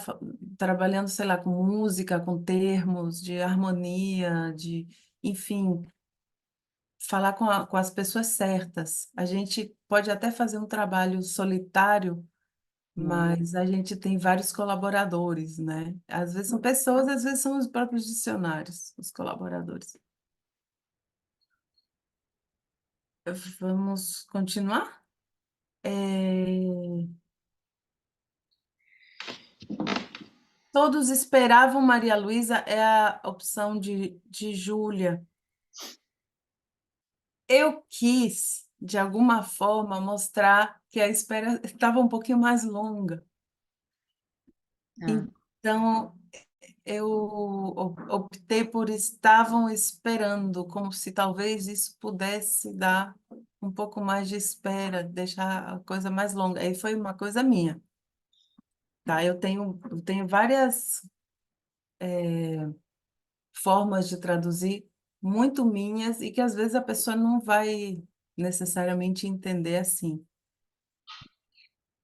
trabalhando, sei lá, com música, com termos de harmonia, enfim, falar com as pessoas certas. A gente pode até fazer um trabalho solitário, mas a gente tem vários colaboradores, né? Às vezes são pessoas, às vezes são os próprios dicionários, os colaboradores. Vamos continuar? É, Todos esperavam Maria Luísa, é a opção de Júlia. Eu quis, de alguma forma, mostrar que a espera estava um pouquinho mais longa. ah, Então, eu optei por estavam esperando, como se talvez isso pudesse dar um pouco mais de espera, deixar a coisa mais longa. Aí foi uma coisa minha, tá? Eu tenho várias formas de traduzir muito minhas e que às vezes a pessoa não vai necessariamente entender assim.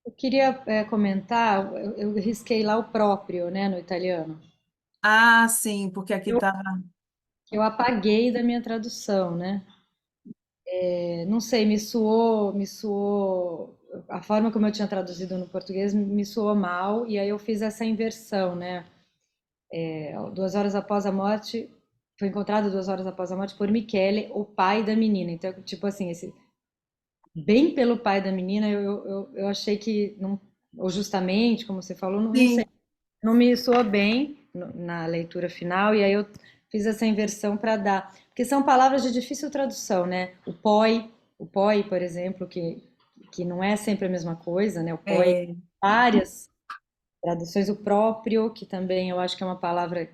eu queria comentar, eu risquei lá o próprio, né, no italiano. Ah, sim, porque aqui Eu, tá. eu apaguei da minha tradução, né? Não sei, me soou, a forma como eu tinha traduzido no português me soou mal, e aí eu fiz essa inversão, né? 2 horas após a morte, foi encontrado 2 horas após a morte por Michele, o pai da menina. Então, tipo assim, esse bem pelo pai da menina, eu achei que, não, ou justamente, como você falou, não sei, Sim, não me soa bem na leitura final, e aí eu fiz essa inversão para dar, porque são palavras de difícil tradução, né? O poi, por exemplo, que não é sempre a mesma coisa, né? O poi, é, várias traduções, o próprio, que também eu acho que é uma palavra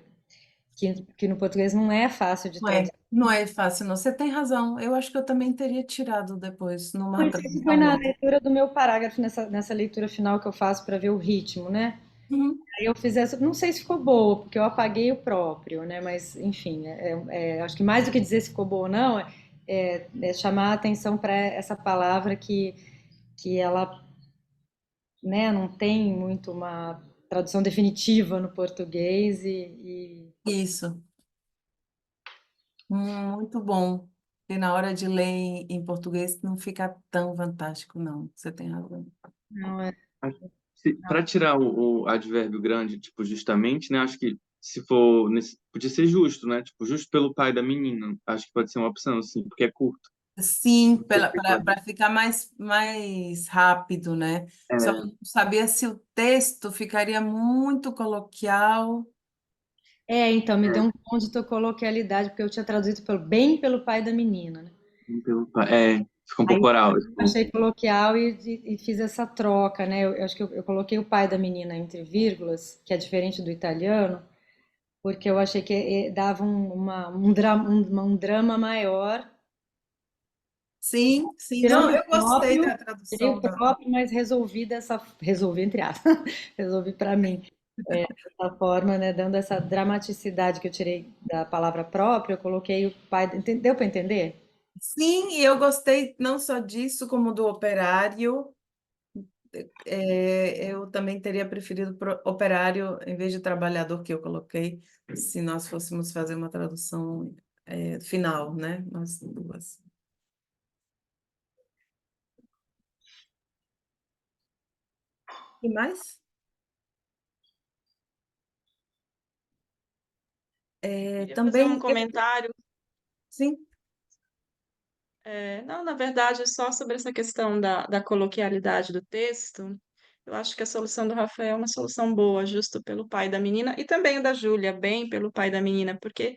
que no português não é fácil de traduzir. não é fácil, não. Você tem razão. Eu acho que eu também teria tirado depois, numa Isso foi tradução na nova. leitura do meu parágrafo, nessa leitura final que eu faço para ver o ritmo, né? Uhum. Aí eu fiz essa, não sei se ficou boa, porque eu apaguei o próprio, né? Mas, enfim, acho que mais do que dizer se ficou boa ou não, é chamar a atenção para essa palavra que ela, né, não tem muito uma tradução definitiva no português Isso. Muito bom. E na hora de ler em português não fica tão fantástico, não. Você tem razão. não é. Para tirar o advérbio grande, tipo, justamente, né? Acho que se for podia ser justo, né? Tipo, justo pelo pai da menina. Acho que pode ser uma opção, assim, porque é curto. Sim, para ficar mais rápido, né? Só É, não sabia se o texto ficaria muito coloquial. Então, me deu é, um tom de coloquialidade, porque eu tinha traduzido bem pelo pai da menina, né? pelo pai. É, fica um Aí pouco oral. Tipo, achei coloquial e fiz essa troca, né? Eu acho que eu coloquei o pai da menina entre vírgulas, que é diferente do italiano, porque eu achei que dava um drama maior. Sim, sim. Tirando Não, eu gostei da tirei o tradução da. próprio, mas resolvi entre aspas, resolvi para mim, dessa forma, né? Dando essa dramaticidade que eu tirei da palavra própria, eu coloquei o pai, deu para entender? Sim, e eu gostei não só disso, como do operário. Eu também teria preferido operário em vez de trabalhador que eu coloquei, se nós fôssemos fazer uma tradução final, né? Nós duas. E mais? Queria fazer um Também, comentário. sim, Não, na verdade, só sobre essa questão da coloquialidade do texto, eu acho que a solução do Rafael é uma solução boa, justo pelo pai da menina, e também o da Júlia, bem pelo pai da menina, porque,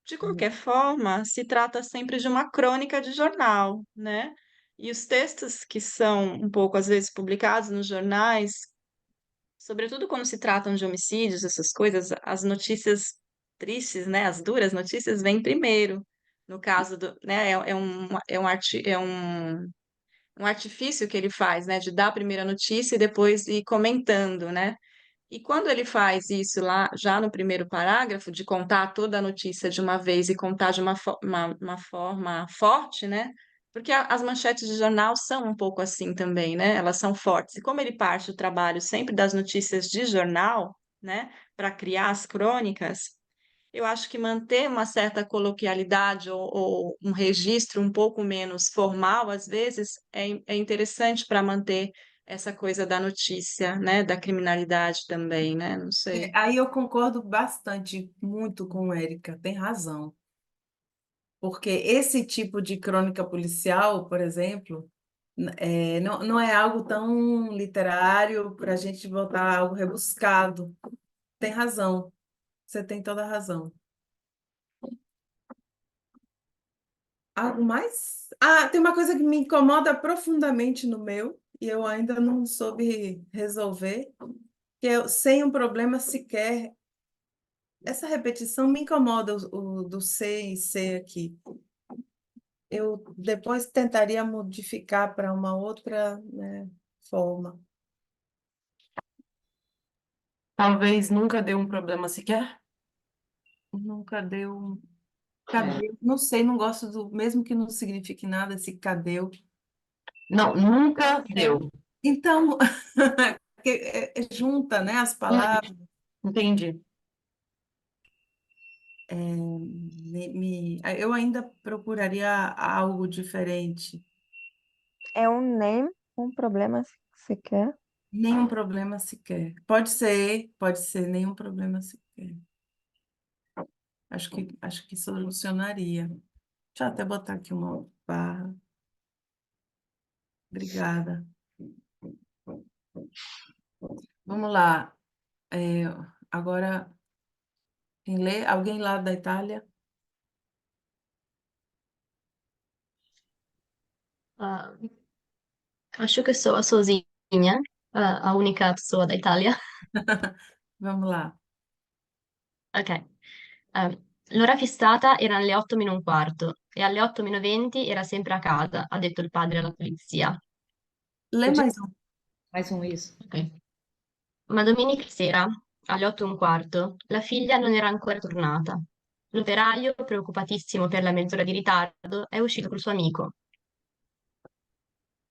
de qualquer forma, se trata sempre de uma crônica de jornal, né? E os textos que são um pouco, às vezes, publicados nos jornais, sobretudo quando se tratam de homicídios, essas coisas, as notícias tristes, né, as duras notícias vêm primeiro. No caso do, né, um artifício que ele faz, né, de dar a primeira notícia e depois ir comentando, né? E quando ele faz isso lá, já no primeiro parágrafo, de contar toda a notícia de uma vez e contar de uma forma forte, né? Porque as manchetes de jornal são um pouco assim também, né? Elas são fortes. E como ele parte do trabalho sempre das notícias de jornal, né, para criar as crônicas, eu acho que manter uma certa coloquialidade ou um registro um pouco menos formal, às vezes, é interessante para manter essa coisa da notícia, né? Da criminalidade também, né? Não sei. aí eu concordo bastante, muito com Érica, tem razão. Porque esse tipo de crônica policial, por exemplo, não é algo tão literário para a gente botar algo rebuscado. Tem razão, você tem toda a razão. Algo mais? Ah, tem uma coisa que me incomoda profundamente no meu, e eu ainda não soube resolver, que é sem um problema sequer. Essa repetição me incomoda, o do ser e ser aqui. Eu depois tentaria modificar para uma outra, né, forma. Talvez nunca deu um problema sequer. Nunca deu. Cadê? Não sei, não gosto do. Mesmo que não signifique nada, esse cadê? Não, nunca É. deu. Então, junta, né, as palavras. Entendi. Eu ainda procuraria algo diferente. É um nem um problema sequer. Nenhum problema sequer. Pode ser, nenhum problema sequer. Acho que solucionaria. Deixa eu até botar aqui uma barra. Obrigada. Vamos lá. É, agora, quem lê? Alguém lá da Itália? Ah, acho che sozinha, a única pessoa da Itália. Vamos lá. Ok. L'ora fissata erano le 8 meno un quarto e alle 8 meno 20 era sempre a casa, ha detto il padre alla polizia. Lê Podia mais um. mais um isso. Ok. Ma domenica sera, alle 8 e un quarto, la figlia non era ancora tornata. L'operaio, preoccupatissimo per la mezz'ora di ritardo, è uscito col suo amico.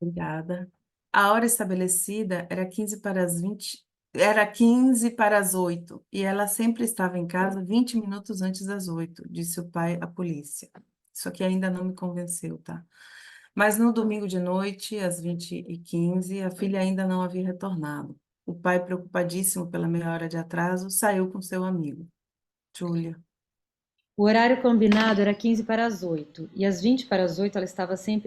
Obrigada. A hora estabelecida era 15 para as 20, era 15 para as 8, e ela sempre estava em casa 20 minutos antes das 8, disse o pai à polícia. Isso aqui ainda não me convenceu, tá? Mas no domingo de noite, às 20h15, a filha ainda não havia retornado. O pai, preocupadíssimo pela meia hora de atraso, saiu com seu amigo. Júlia. O horário combinado era 15 para as 8, e às 20 para as 8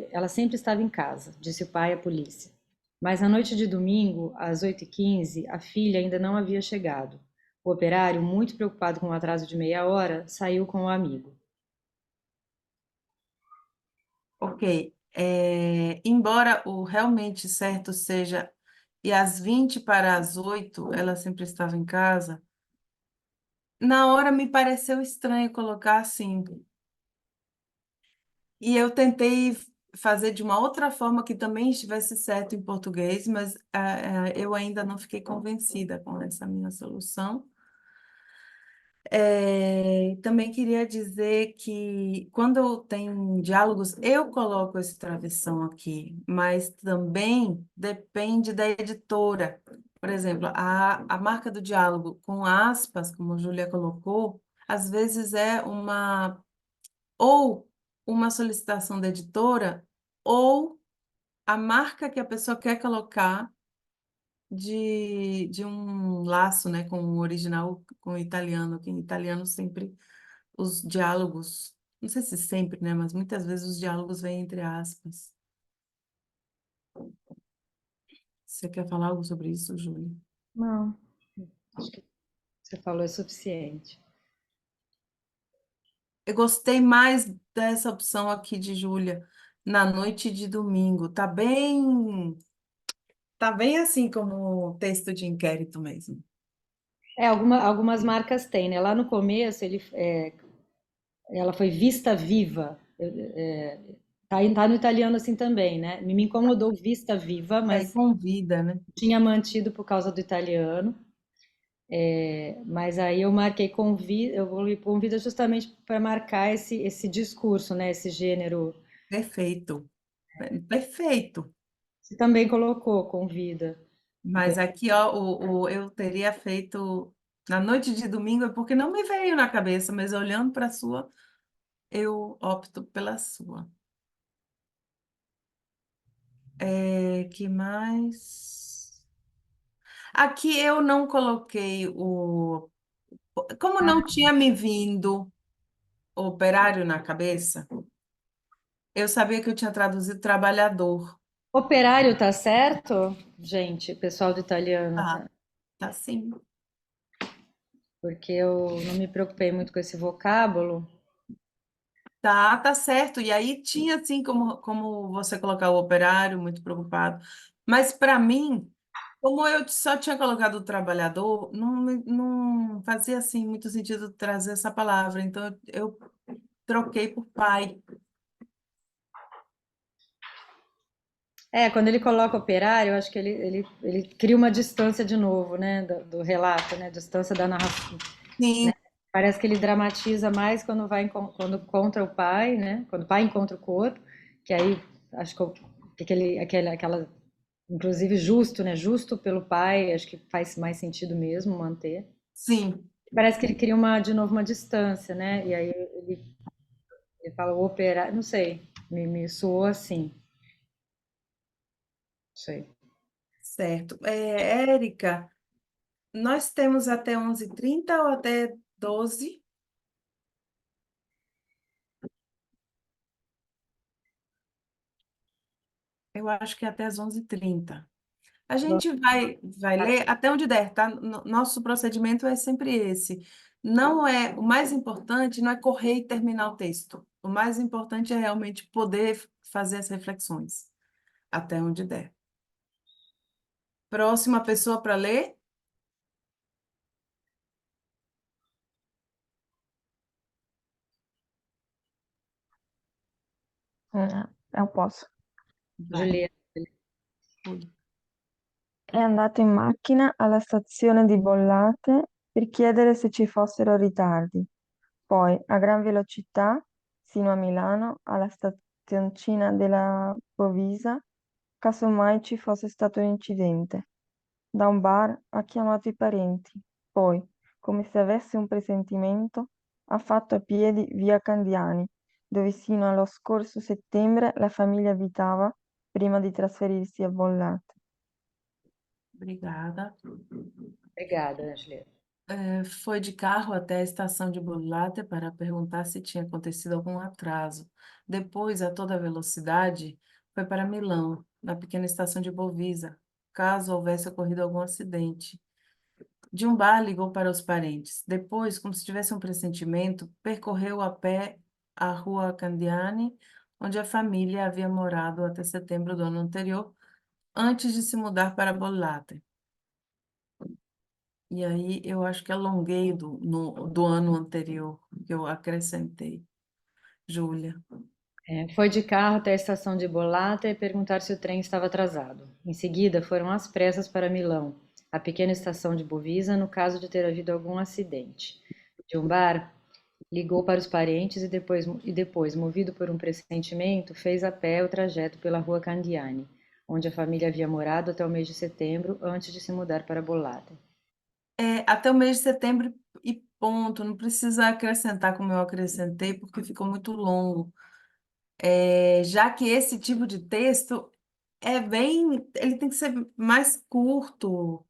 ela sempre estava em casa, disse o pai à polícia. Mas na noite de domingo, às 8h15, a filha ainda não havia chegado. O operário, muito preocupado com o atraso de meia hora, saiu com o amigo. Ok. Embora o realmente certo seja e às 20 para as 8 ela sempre estava em casa, na hora me pareceu estranho colocar assim. E eu tentei fazer de uma outra forma que também estivesse certo em português, mas eu ainda não fiquei convencida com essa minha solução. Também queria dizer que quando tem diálogos, eu coloco esse travessão aqui, mas também depende da editora. Por exemplo, a marca do diálogo com aspas, como a Júlia colocou, às vezes é ou uma solicitação da editora, ou a marca que a pessoa quer colocar de um laço, né, com o original, com o italiano, que em italiano sempre os diálogos, não sei se sempre, né, mas muitas vezes os diálogos vêm entre aspas. Você quer falar algo sobre isso, Júlia? Não, acho que você falou é suficiente. Eu gostei mais dessa opção aqui de Júlia, na noite de domingo. Tá bem assim como texto de inquérito mesmo. Algumas marcas têm, né? Lá no começo ela foi vista viva. Tá no italiano assim também, né? Me incomodou vista viva, Aí mas convida, né? tinha mantido por causa do italiano. Mas aí eu marquei convida, eu vou convida justamente para marcar esse discurso, né? Esse gênero. Perfeito. Perfeito. Você também colocou convida. Mas aqui, ó, eu teria feito na noite de domingo, é porque não me veio na cabeça, mas olhando para a sua, eu opto pela sua. Que mais? Aqui eu não coloquei o. Como não tinha me vindo o operário na cabeça, eu sabia que eu tinha traduzido trabalhador. Operário tá certo, gente, pessoal do italiano, Tá, tá? tá sim. Porque eu não me preocupei muito com esse vocábulo. Tá certo. E aí tinha assim como você colocar o operário, muito preocupado. Mas para mim, como eu só tinha colocado o trabalhador, não fazia assim muito sentido trazer essa palavra. Então eu troquei por pai. Quando ele coloca operário, eu acho que ele cria uma distância de novo, né, do relato, né, distância da narração. Sim, Parece que ele dramatiza mais quando encontra o pai, né, quando o pai encontra o corpo, que aí acho que aquela, inclusive justo, né, justo pelo pai, acho que faz mais sentido mesmo manter. sim, Parece que ele cria de novo uma distância, né, e aí ele fala o operário, não sei, me soou assim, não sei. certo. Érica, nós temos até 11h30 ou até 12? Eu acho que é até às 11h30. A gente vai ler até onde der, tá? Nosso procedimento é sempre esse. Não é, o mais importante não é correr e terminar o texto. O mais importante é realmente poder fazer as reflexões até onde der. Próxima pessoa para ler? Eu posso. Vai. Juliana, Ui. È andato in macchina alla stazione di Bollate per chiedere se ci fossero ritardi. Poi, a gran velocità, sino a Milano, alla stazioncina della Bovisa, casomai ci fosse stato un incidente. Da un bar ha chiamato i parenti. Poi, come se avesse un presentimento, ha fatto a piedi via Candiani, dove sino allo scorso settembre la famiglia abitava prima di trasferirsi a Bollate. Obrigada. obrigada, Juliana. Foi de carro até a estação de Bollate para perguntar se tinha acontecido algum atraso. Depois, a toda velocidade, foi para Milão, na pequena estação de Bovisa, caso houvesse ocorrido algum acidente. De um bar, ligou para os parentes. Depois, como se tivesse um pressentimento, percorreu a pé a rua Candiani, onde a família havia morado até setembro do ano anterior, antes de se mudar para Bollate. E aí eu acho que alonguei do ano anterior, que eu acrescentei. Júlia. Foi de carro até a estação de Bollate e perguntar se o trem estava atrasado. Em seguida, foram às pressas para Milão, a pequena estação de Bovisa, no caso de ter havido algum acidente. De um bar, ligou para os parentes e depois, movido por um pressentimento, fez a pé o trajeto pela rua Candiani, onde a família havia morado até o mês de setembro, antes de se mudar para Bollate. Até o mês de setembro e ponto, não precisa acrescentar como eu acrescentei, porque ficou muito longo. Já que esse tipo de texto ele tem que ser mais curto,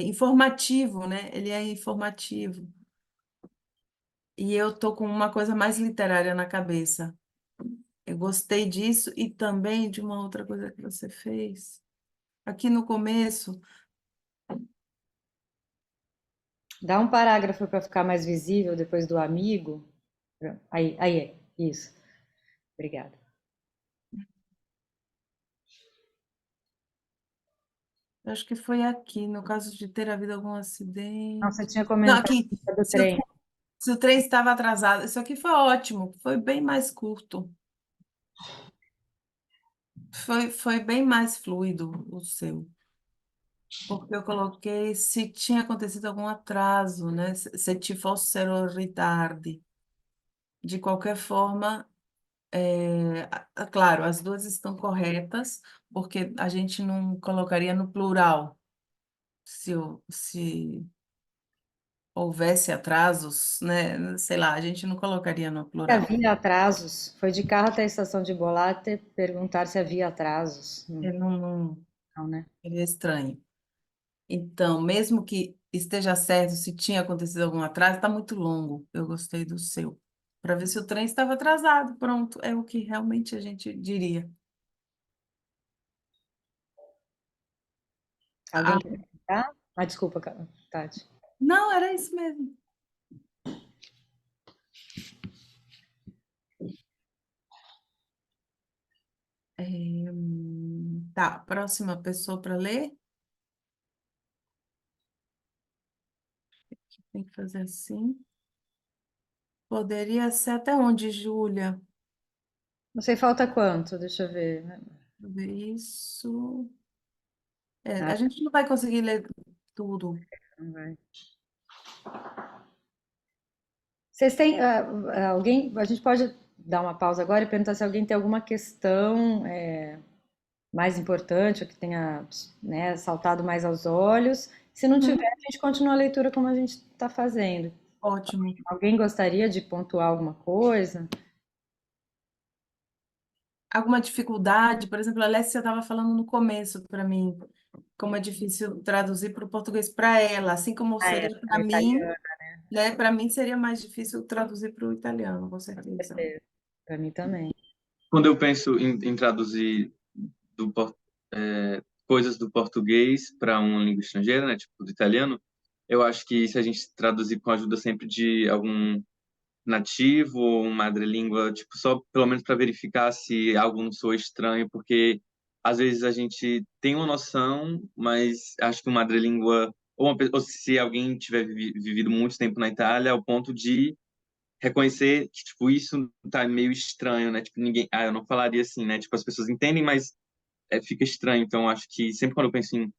informativo, né? Ele é informativo. E eu tô com uma coisa mais literária na cabeça. Eu gostei disso e também de uma outra coisa que você fez. Aqui no começo, Dá um parágrafo para ficar mais visível depois do amigo. Aí, isso. Obrigada. eu acho que foi aqui, no caso de ter havido algum Não, acidente. você tinha Não, comentado aqui, do se o, trem. se o trem estava atrasado. Isso aqui foi ótimo, foi bem mais curto. Foi bem mais fluido o seu. Porque eu coloquei se tinha acontecido algum atraso, né? Se ci fossero ritardi. De qualquer forma, claro, as duas estão corretas, porque a gente não colocaria no plural. Se houvesse atrasos, né? Sei lá, a gente não colocaria no Se plural. havia atrasos, foi de carro até a estação de Bollate perguntar se havia atrasos. Ele Não, né? ele é estranho. Então, mesmo que esteja certo se tinha acontecido algum atraso, está muito longo. Eu gostei do seu. Para ver se o trem estava atrasado. Pronto, é o que realmente a gente diria. Alguém Ah, quer comentar? Desculpa, Tati. não, era isso mesmo. Tá, próxima pessoa para ler. Tem que fazer assim. Poderia ser até onde, Júlia? Não sei, falta quanto? Deixa eu ver. Deixa eu ver isso. Ah, A gente não vai conseguir ler tudo. não vai. Vocês têm alguém? A gente pode dar uma pausa agora e perguntar se alguém tem alguma questão mais importante, ou que tenha, né, saltado mais aos olhos. Se não tiver, a gente continua a leitura como a gente está fazendo. Ótimo. Alguém gostaria de pontuar alguma coisa? Alguma dificuldade? Por exemplo, a Alessia estava falando no começo para mim, como é difícil traduzir para o português para ela, assim como seria A para mim, italiana, né? Para mim seria mais difícil traduzir para o italiano, com certeza. para mim também. Quando eu penso em traduzir coisas do português para uma língua estrangeira, né, tipo do italiano, eu acho que se a gente traduzir com a ajuda sempre de algum nativo ou uma madrelíngua, tipo, só pelo menos para verificar se algo não soa estranho, porque às vezes a gente tem uma noção, mas acho que uma madrelíngua, ou se alguém tiver vivido muito tempo na Itália, ao ponto de reconhecer que, tipo, isso tá meio estranho, né? Tipo, ninguém, eu não falaria assim, né? Tipo, as pessoas entendem, mas fica estranho. Então, acho que sempre quando eu penso em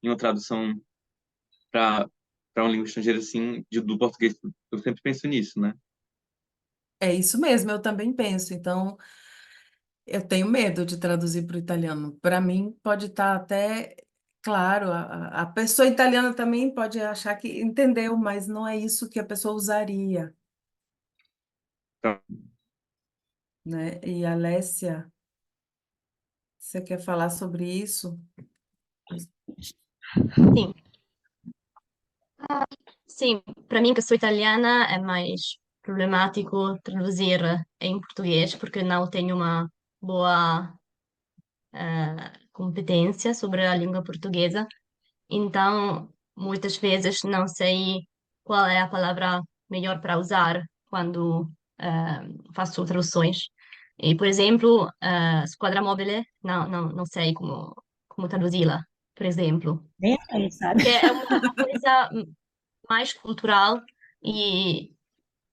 uma tradução para uma língua estrangeira, assim, do português, eu sempre penso nisso, né? É isso mesmo, eu também penso. Então, eu tenho medo de traduzir para o italiano. Para mim, pode estar até claro, a pessoa italiana também pode achar que entendeu, mas não é isso que a pessoa usaria, Então, né? E Alessia, você quer falar sobre isso? Sim. Sim, para mim que sou italiana é mais problemático traduzir em português porque não tenho uma boa competência sobre a língua portuguesa. Então, muitas vezes não sei qual é a palavra melhor para usar quando faço traduções. E, por exemplo, squadra mobile, não sei como traduzi-la, por exemplo. Nem a gente sabe. Porque é uma coisa mais cultural e,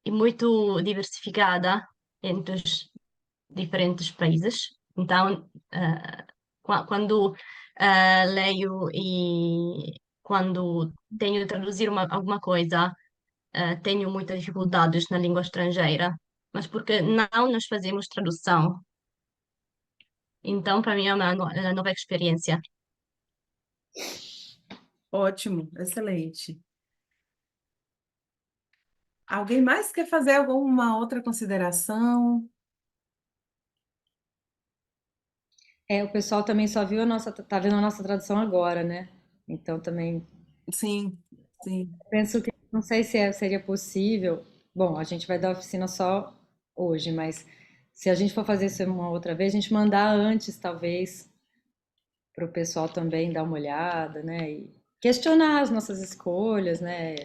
e muito diversificada entre os diferentes países. Então, quando leio e quando tenho de traduzir alguma coisa, tenho muitas dificuldades na língua estrangeira, mas porque não nos fazemos tradução. Então, para mim é uma nova experiência. Ótimo, excelente. Alguém mais quer fazer alguma outra consideração? O pessoal também só viu tá vendo a nossa tradução agora, né? Então também Sim, sim. penso que não sei se seria possível. Bom, a gente vai dar oficina só hoje, mas se a gente for fazer isso uma outra vez, a gente mandar antes, talvez, para o pessoal também dar uma olhada, né? E questionar as nossas escolhas, né?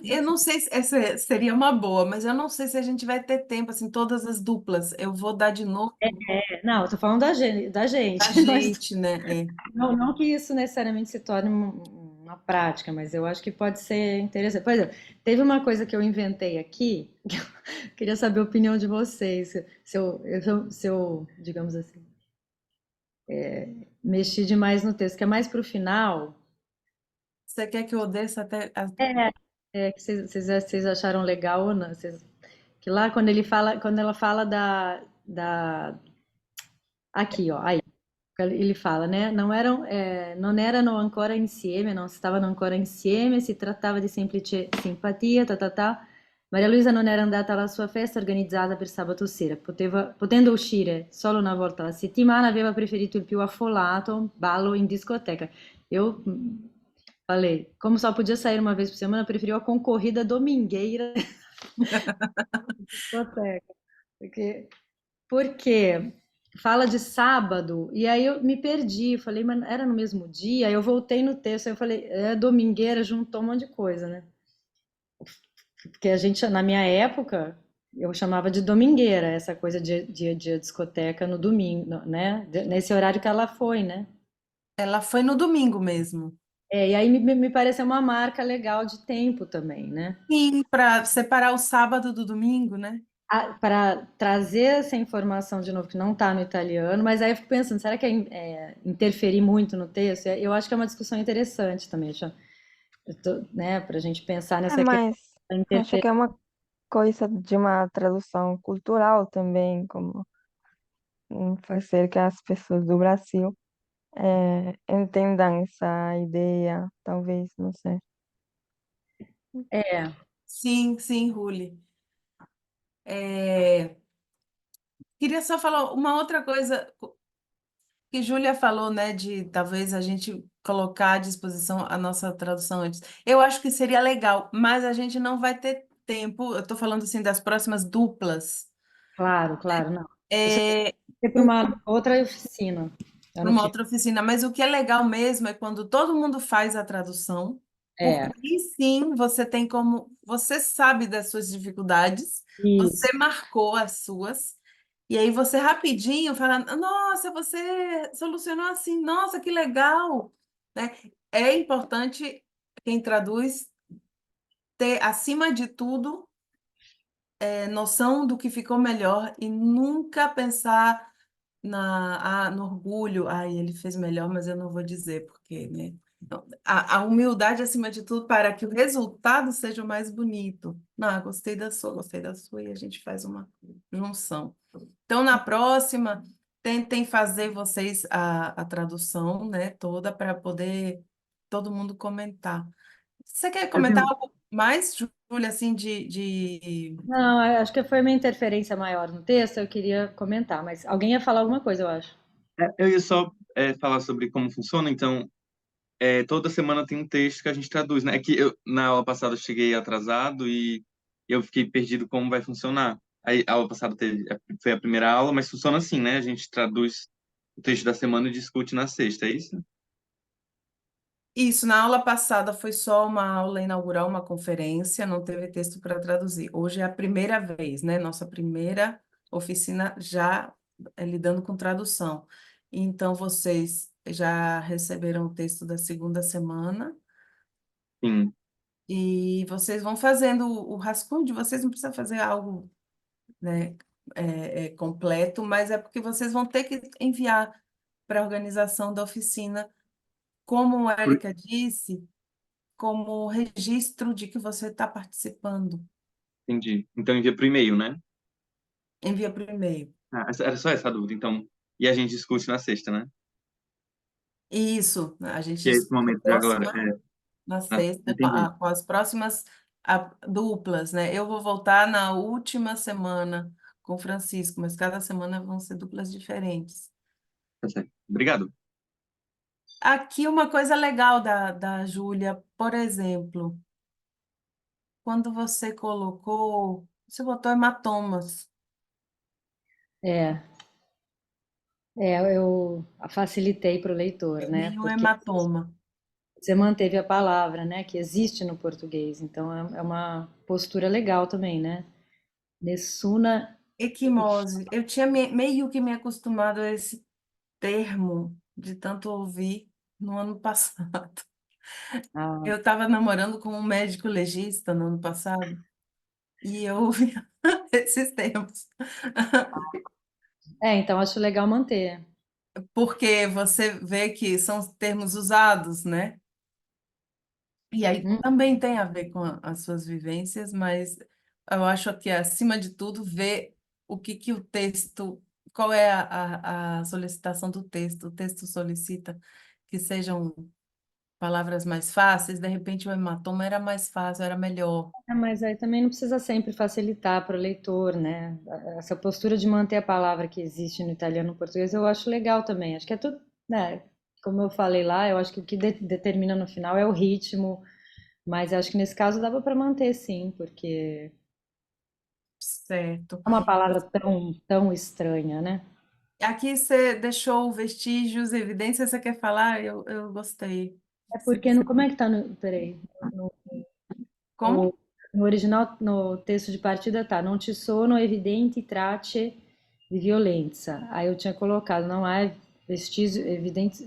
Eu não sei se essa seria uma boa, mas eu não sei se a gente vai ter tempo, assim, todas as duplas. Eu vou dar de novo Não, eu tô falando da gente. a gente, né? É. Não que isso necessariamente se torne uma prática, mas eu acho que pode ser interessante. Por exemplo, teve uma coisa que eu inventei aqui, que eu queria saber a opinião de vocês, se eu, digamos assim, mexi demais no texto, que é mais para o final, Você quer que eu desça até. que vocês acharam legal ou não? Que lá quando ela fala aqui, ó, aí. Ele fala, né? Non erano ancora insieme, non stavano ancora insieme, si trattava di semplice simpatia, ta ta ta. Maria Luisa non era andata alla sua festa organizzata per sabato sera, potendo uscire solo una volta alla settimana, aveva preferito il più affollato ballo in discoteca. Eu falei, como só podia sair uma vez por semana, preferiu a concorrida domingueira em discoteca. Porque fala de sábado, e aí eu me perdi, falei, mas era no mesmo dia? Aí eu voltei no texto, aí eu falei, domingueira, juntou um monte de coisa, né? Porque a gente, na minha época, eu chamava de domingueira, essa coisa de discoteca no domingo, né? Nesse horário que ela foi, né? Ela foi no domingo mesmo. E aí me pareceu uma marca legal de tempo também, né? Sim, para separar o sábado do domingo, né? Para trazer essa informação de novo que não está no italiano, mas aí eu fico pensando, será que interferir muito no texto? Eu acho que é uma discussão interessante também, né, para a gente pensar nessa questão Mas da acho interferência. que é uma coisa de uma tradução cultural também, como fazer que as pessoas do Brasil entendam essa ideia, talvez, não sei. É, Sim, sim, Ruli. É, queria só falar uma outra coisa que Júlia falou, né, de talvez a gente colocar à disposição a nossa tradução antes. Eu acho que seria legal, mas a gente não vai ter tempo. Eu estou falando assim das próximas duplas. claro, não. Isso É, é para o, uma outra oficina. para uma Anotei. outra oficina. Mas o que é legal mesmo é quando todo mundo faz a tradução, porque É, aí sim você tem como, você sabe das suas dificuldades, isso. você marcou as suas, e aí você rapidinho fala, nossa, você solucionou assim, nossa, que legal, né? É importante quem traduz ter, acima de tudo, noção do que ficou melhor e nunca pensar no orgulho. Ai, ele fez melhor, mas eu não vou dizer porque, né? Então, a humildade acima de tudo para que o resultado seja o mais bonito. Não, gostei da sua, e a gente faz uma junção. Então, na próxima, tentem fazer vocês a tradução, né, toda para poder todo mundo comentar. Você quer Eu comentar tenho- algo mais, Júlia, assim, de... Não, eu acho que foi uma interferência maior no texto, eu queria comentar, mas alguém ia falar alguma coisa, eu acho. eu ia só falar sobre como funciona, então, toda semana tem um texto que a gente traduz, né? É que na aula passada eu cheguei atrasado e eu fiquei perdido como vai funcionar. Aí, a aula passada foi a primeira aula, mas funciona assim, né? A gente traduz o texto da semana e discute na sexta, é isso? Isso, na aula passada foi só uma aula inaugural, uma conferência, não teve texto para traduzir. Hoje é a primeira vez, né? Nossa primeira oficina já lidando com tradução. Então, vocês já receberam o texto da segunda semana Sim, e vocês vão fazendo o rascunho de vocês, não precisa fazer algo, né, completo, mas é porque vocês vão ter que enviar para a organização da oficina, como a por- Érica disse, como registro de que você está participando. entendi. Então envia por e-mail, né? Envia por e-mail. Ah, era só essa a dúvida, então. E a gente discute na sexta, né? Isso, a gente Que é esse discute a momento de agora. próxima na sexta, Entendi. com as próximas duplas, né? Eu vou voltar na última semana com o Francisco, mas cada semana vão ser duplas diferentes. Tá certo. Obrigado. Aqui uma coisa legal da Júlia, por exemplo, quando você botou hematomas. É, eu facilitei para o leitor, Eu né? vi o Porque hematoma. você manteve a palavra, né? Que existe no português, então é uma postura legal também, né? Nessuna, Equimose. Eu tinha meio que me acostumado a esse termo de tanto ouvir no ano passado. ah, Eu estava namorando com um médico legista no ano passado e eu ouvi esses termos. então acho legal manter. Porque você vê que são termos usados, né? E aí Uhum. também tem a ver com as suas vivências, mas eu acho que, acima de tudo, ver o que o texto, qual é a solicitação do texto. O texto solicita que sejam palavras mais fáceis, de repente o hematoma era mais fácil, era melhor. Mas aí também não precisa sempre facilitar para o leitor, né? Essa postura de manter a palavra que existe no italiano e no português eu acho legal também. Acho que é tudo, né? Como eu falei lá, eu acho que o que determina no final é o ritmo, mas acho que nesse caso dava para manter sim, porque Certo. é uma palavra tão estranha, né? Aqui você deixou vestígios, evidências, você quer falar? Eu gostei. É porque no, como é que tá no, peraí, Como? no, no original, no texto de partida tá, non ci sono evidenti tracce di violenza. Aí eu tinha colocado, não há vestígio, evidentes,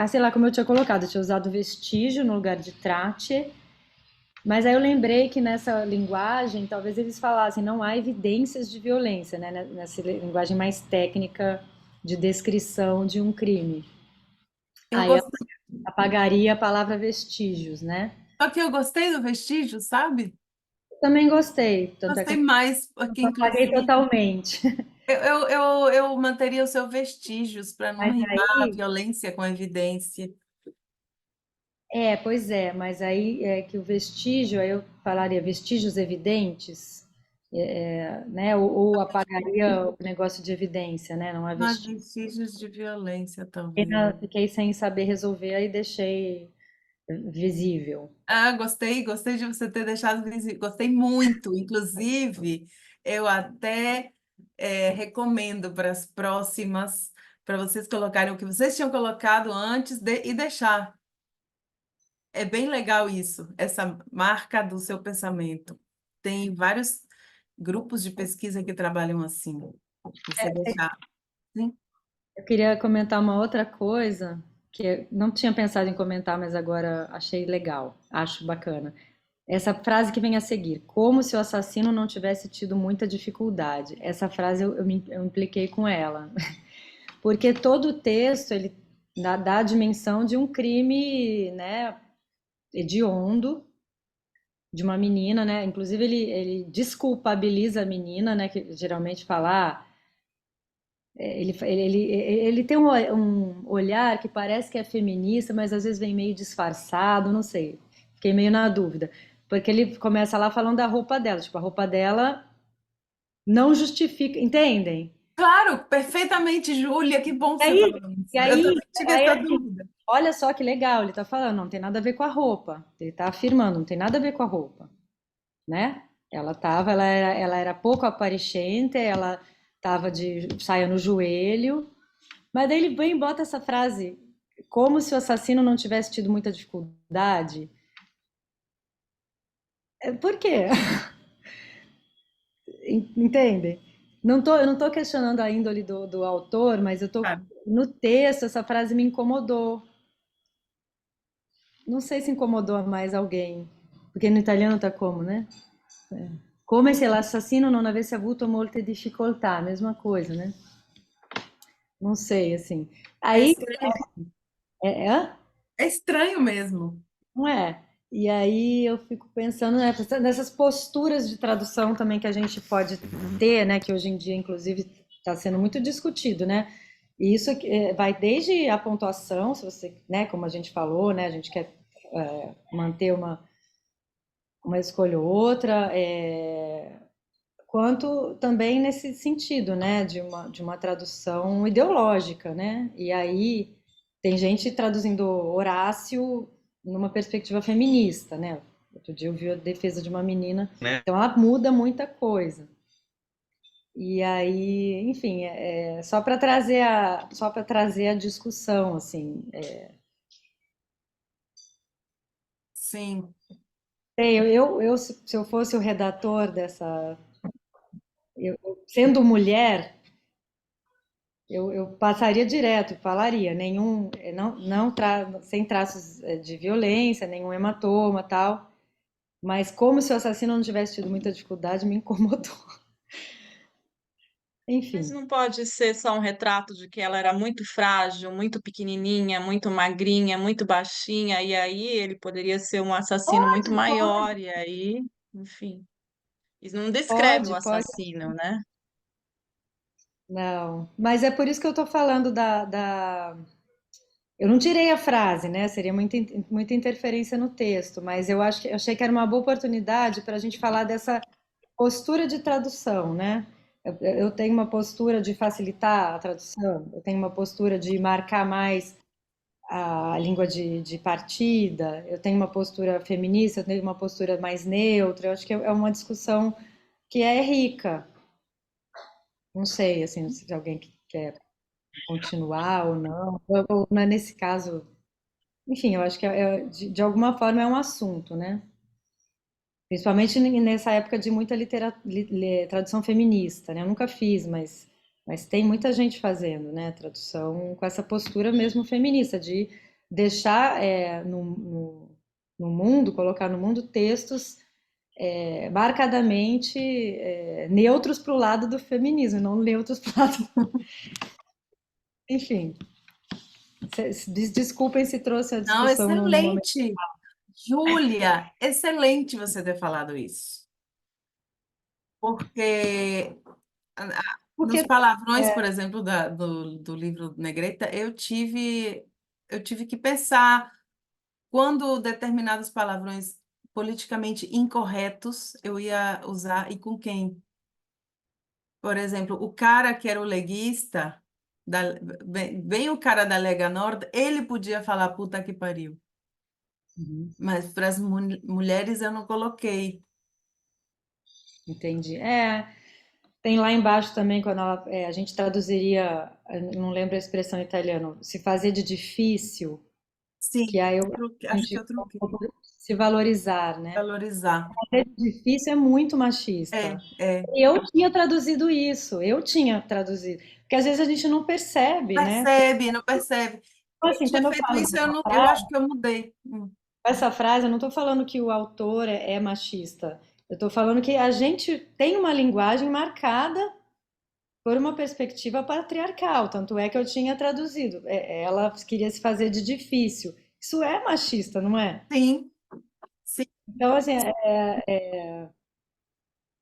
sei lá como eu tinha colocado, eu tinha usado vestígio no lugar de tracce, mas aí eu lembrei que nessa linguagem, talvez eles falassem, não há evidências de violência, né, nessa linguagem mais técnica de descrição de um crime. Eu Aí eu gostei. apagaria a palavra vestígios, né? Só que eu gostei do vestígio, sabe? Também gostei, tanto é que Gostei eu mais, porque não apaguei inclusive totalmente. eu manteria o seu vestígios para não Mas rimar a aí, violência com a evidência. pois é, mas aí é que o vestígio, aí eu falaria vestígios evidentes, né? Ou apagaria o negócio de evidência, né? Não é Mas vestígio. vestígios de violência, talvez. Fiquei sem saber resolver, aí deixei visível. Ah, gostei de você ter deixado visível. Gostei muito. Inclusive, eu até recomendo para as próximas para vocês colocarem o que vocês tinham colocado antes e deixar. É bem legal isso, essa marca do seu pensamento. Tem vários grupos de pesquisa que trabalham assim. Você deixar. Sim, Eu queria comentar uma outra coisa que eu não tinha pensado em comentar, mas agora achei legal, acho bacana. Essa frase que vem a seguir, como se o assassino não tivesse tido muita dificuldade. Essa frase eu impliquei com ela, porque todo o texto ele dá a dimensão de um crime, né, hediondo de uma menina, né? Inclusive ele desculpabiliza a menina, né? Que geralmente fala, ele tem um olhar que parece que é feminista, mas às vezes vem meio disfarçado, não sei. Fiquei meio na dúvida. Porque ele começa lá falando da roupa dela, tipo, a roupa dela não justifica, entendem? claro, perfeitamente, Júlia, que bom E que você aí, falou e isso. Eu aí, também tive aí essa assim, dúvida. olha só que legal, ele tá falando, não tem nada a ver com a roupa. Ele tá afirmando, não tem nada a ver com a roupa, né? Ela era pouco aparecente, ela tava de saia no joelho, mas daí ele vem e bota essa frase, como se o assassino não tivesse tido muita dificuldade. Por quê? Entende? Eu não tô questionando a índole do autor, mas eu tô Sabe? no texto essa frase me incomodou. Não sei se incomodou a mais alguém, porque no italiano tá como, né? Come se l'assassino non avesse avuto molte difficoltà, mesma coisa, né? Não sei, assim. É Aí, estranho, hã? é estranho mesmo. Não é? E aí eu fico pensando, né, nessas posturas de tradução também que a gente pode ter, né, que hoje em dia, inclusive, está sendo muito discutido, né? E isso vai desde a pontuação, se você, né, como a gente falou, né, a gente quer manter uma escolha ou outra, quanto também nesse sentido, né, de uma tradução ideológica, né? E aí tem gente traduzindo Horácio numa perspectiva feminista, né? Outro dia eu vi a defesa de uma menina, então ela muda muita coisa. E aí, enfim, só para trazer a discussão, assim. Sim. Se eu fosse o redator sendo mulher, eu passaria direto, falaria, sem traços de violência, nenhum hematoma, tal, mas como se o assassino não tivesse tido muita dificuldade, me incomodou. Mas Enfim, não pode ser só um retrato de que ela era muito frágil, muito pequenininha, muito magrinha, muito baixinha, e aí ele poderia ser um assassino muito pode, maior, e aí, enfim. Isso não descreve o pode, assassino, né? não. Mas é por isso que eu estou falando eu não tirei a frase, né? Seria muita interferência no texto, mas eu achei que era uma boa oportunidade para a gente falar dessa postura de tradução, né? Eu tenho uma postura de facilitar a tradução, eu tenho uma postura de marcar mais a língua de partida, eu tenho uma postura feminista, eu tenho uma postura mais neutra, eu acho que é uma discussão que é rica. Não sei, assim, se alguém quer continuar ou não, ou nesse caso, enfim, eu acho que de alguma forma é um assunto, né? Principalmente nessa época de muita tradução feminista, né? Eu nunca fiz, mas tem muita gente fazendo, né? Tradução com essa postura mesmo feminista, de deixar no mundo, colocar no mundo textos marcadamente neutros para o lado do feminismo, não neutros para o lado. Enfim, desculpem se trouxe a Não, discussão no momento. excelente. Júlia, excelente você ter falado isso. Porque nos Porque palavrões, por exemplo, do livro Negrita, eu tive que pensar quando determinados palavrões politicamente incorretos eu ia usar e com quem. Por exemplo, o cara que era o leguista, bem o cara da Lega Nord, ele podia falar puta que pariu. Mas para as mulheres eu não coloquei. entendi. Tem lá embaixo também, quando a gente traduziria, eu não lembro a expressão em italiano, se fazer de difícil, que Sim, aí a acho que gente eu troquei. se valorizar, né? Valorizar. Fazer de difícil é muito É, machista. é. Eu tinha traduzido isso, eu tinha traduzido. Porque às vezes a gente não percebe, né? Percebe, não percebe. Então, Eu assim, tinha quando eu feito falo isso, dessa eu frase, acho que eu mudei. essa frase, eu não estou falando que o autor é machista. Eu estou falando que a gente tem uma linguagem marcada por uma perspectiva patriarcal. Tanto é que eu tinha traduzido. Ela queria se fazer de difícil. Isso é machista, não é? Sim, sim. Então, assim,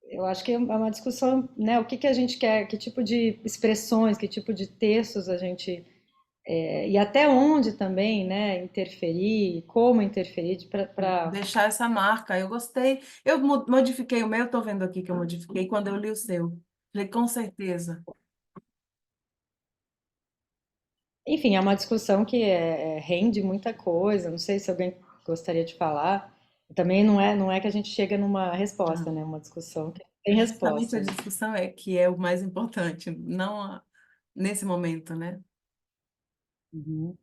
eu acho que é uma discussão, né? O que que a gente quer, que tipo de expressões, que tipo de textos a gente. E até onde também, né? Interferir, como interferir para. Deixar essa marca. Eu gostei. Eu modifiquei o meu, estou vendo aqui que eu modifiquei quando eu li o seu. Falei, com certeza. Enfim, é uma discussão que rende muita coisa. Não sei se alguém gostaria de falar. Também não é que a gente chega numa resposta, Não. né? Uma discussão que tem Justamente a resposta. discussão é que é o mais importante, não nesse momento, né? Uhum.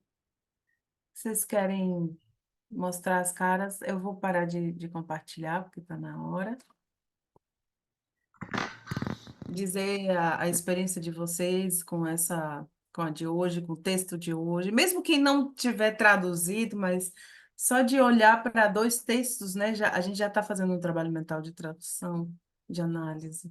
Vocês querem mostrar as caras? Eu vou parar de compartilhar, porque está na hora. Dizer a experiência de vocês com a de hoje, com o texto de hoje, mesmo quem não tiver traduzido, mas só de olhar para dois textos, né? A gente já está fazendo um trabalho mental de tradução, de análise.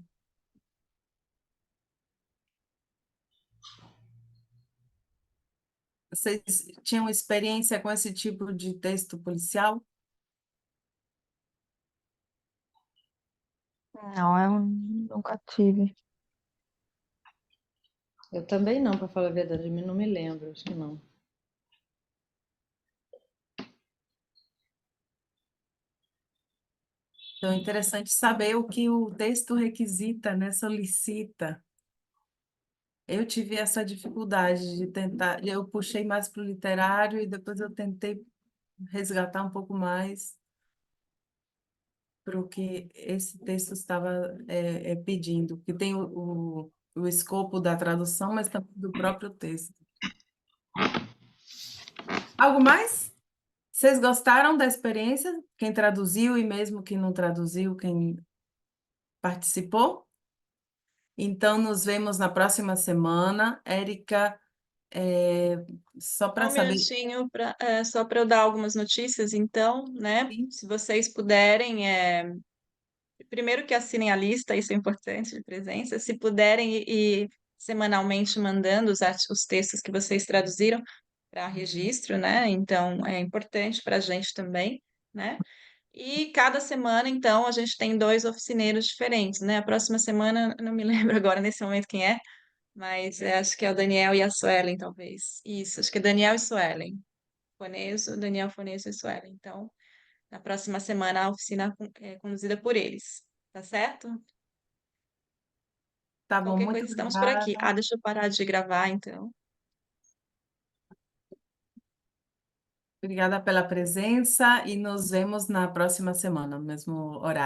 Vocês tinham experiência com esse tipo de texto policial? No, nunca tive. Eu também não, para falar a verdade, eu não me lembro, acho que não. Então, é interessante saber o que o texto requisita, né? Solicita. Eu tive essa dificuldade de tentar, eu puxei mais para o literário e depois eu tentei resgatar um pouco mais para o que esse texto estava pedindo, que tem o escopo da tradução, mas também do próprio texto. Algo mais? Vocês gostaram da experiência? Quem traduziu e mesmo quem não traduziu, quem participou? Então, nos vemos na próxima semana. Érica, é, só Só para um saber. minutinho só para eu dar algumas notícias, então, né? Se vocês puderem, primeiro que assinem a lista, isso é importante de presença. Se puderem ir semanalmente mandando os textos que vocês traduziram para registro, né? Então é importante para a gente também, né? E cada semana, então, a gente tem dois oficineiros diferentes, né? A próxima semana, eu não me lembro agora nesse momento quem é, mas acho que é o Daniel e a Suelen, talvez. Isso, acho que é Daniel e Suelen. Foneso, Daniel Foneso e Suelen. Então, na próxima semana, a oficina é conduzida por eles. Tá certo? Tá bom, Qualquer muito coisa, estamos por aqui. obrigada. Deixa eu parar de gravar, então. Obrigada pela presença e nos vemos na próxima semana, no mesmo horário.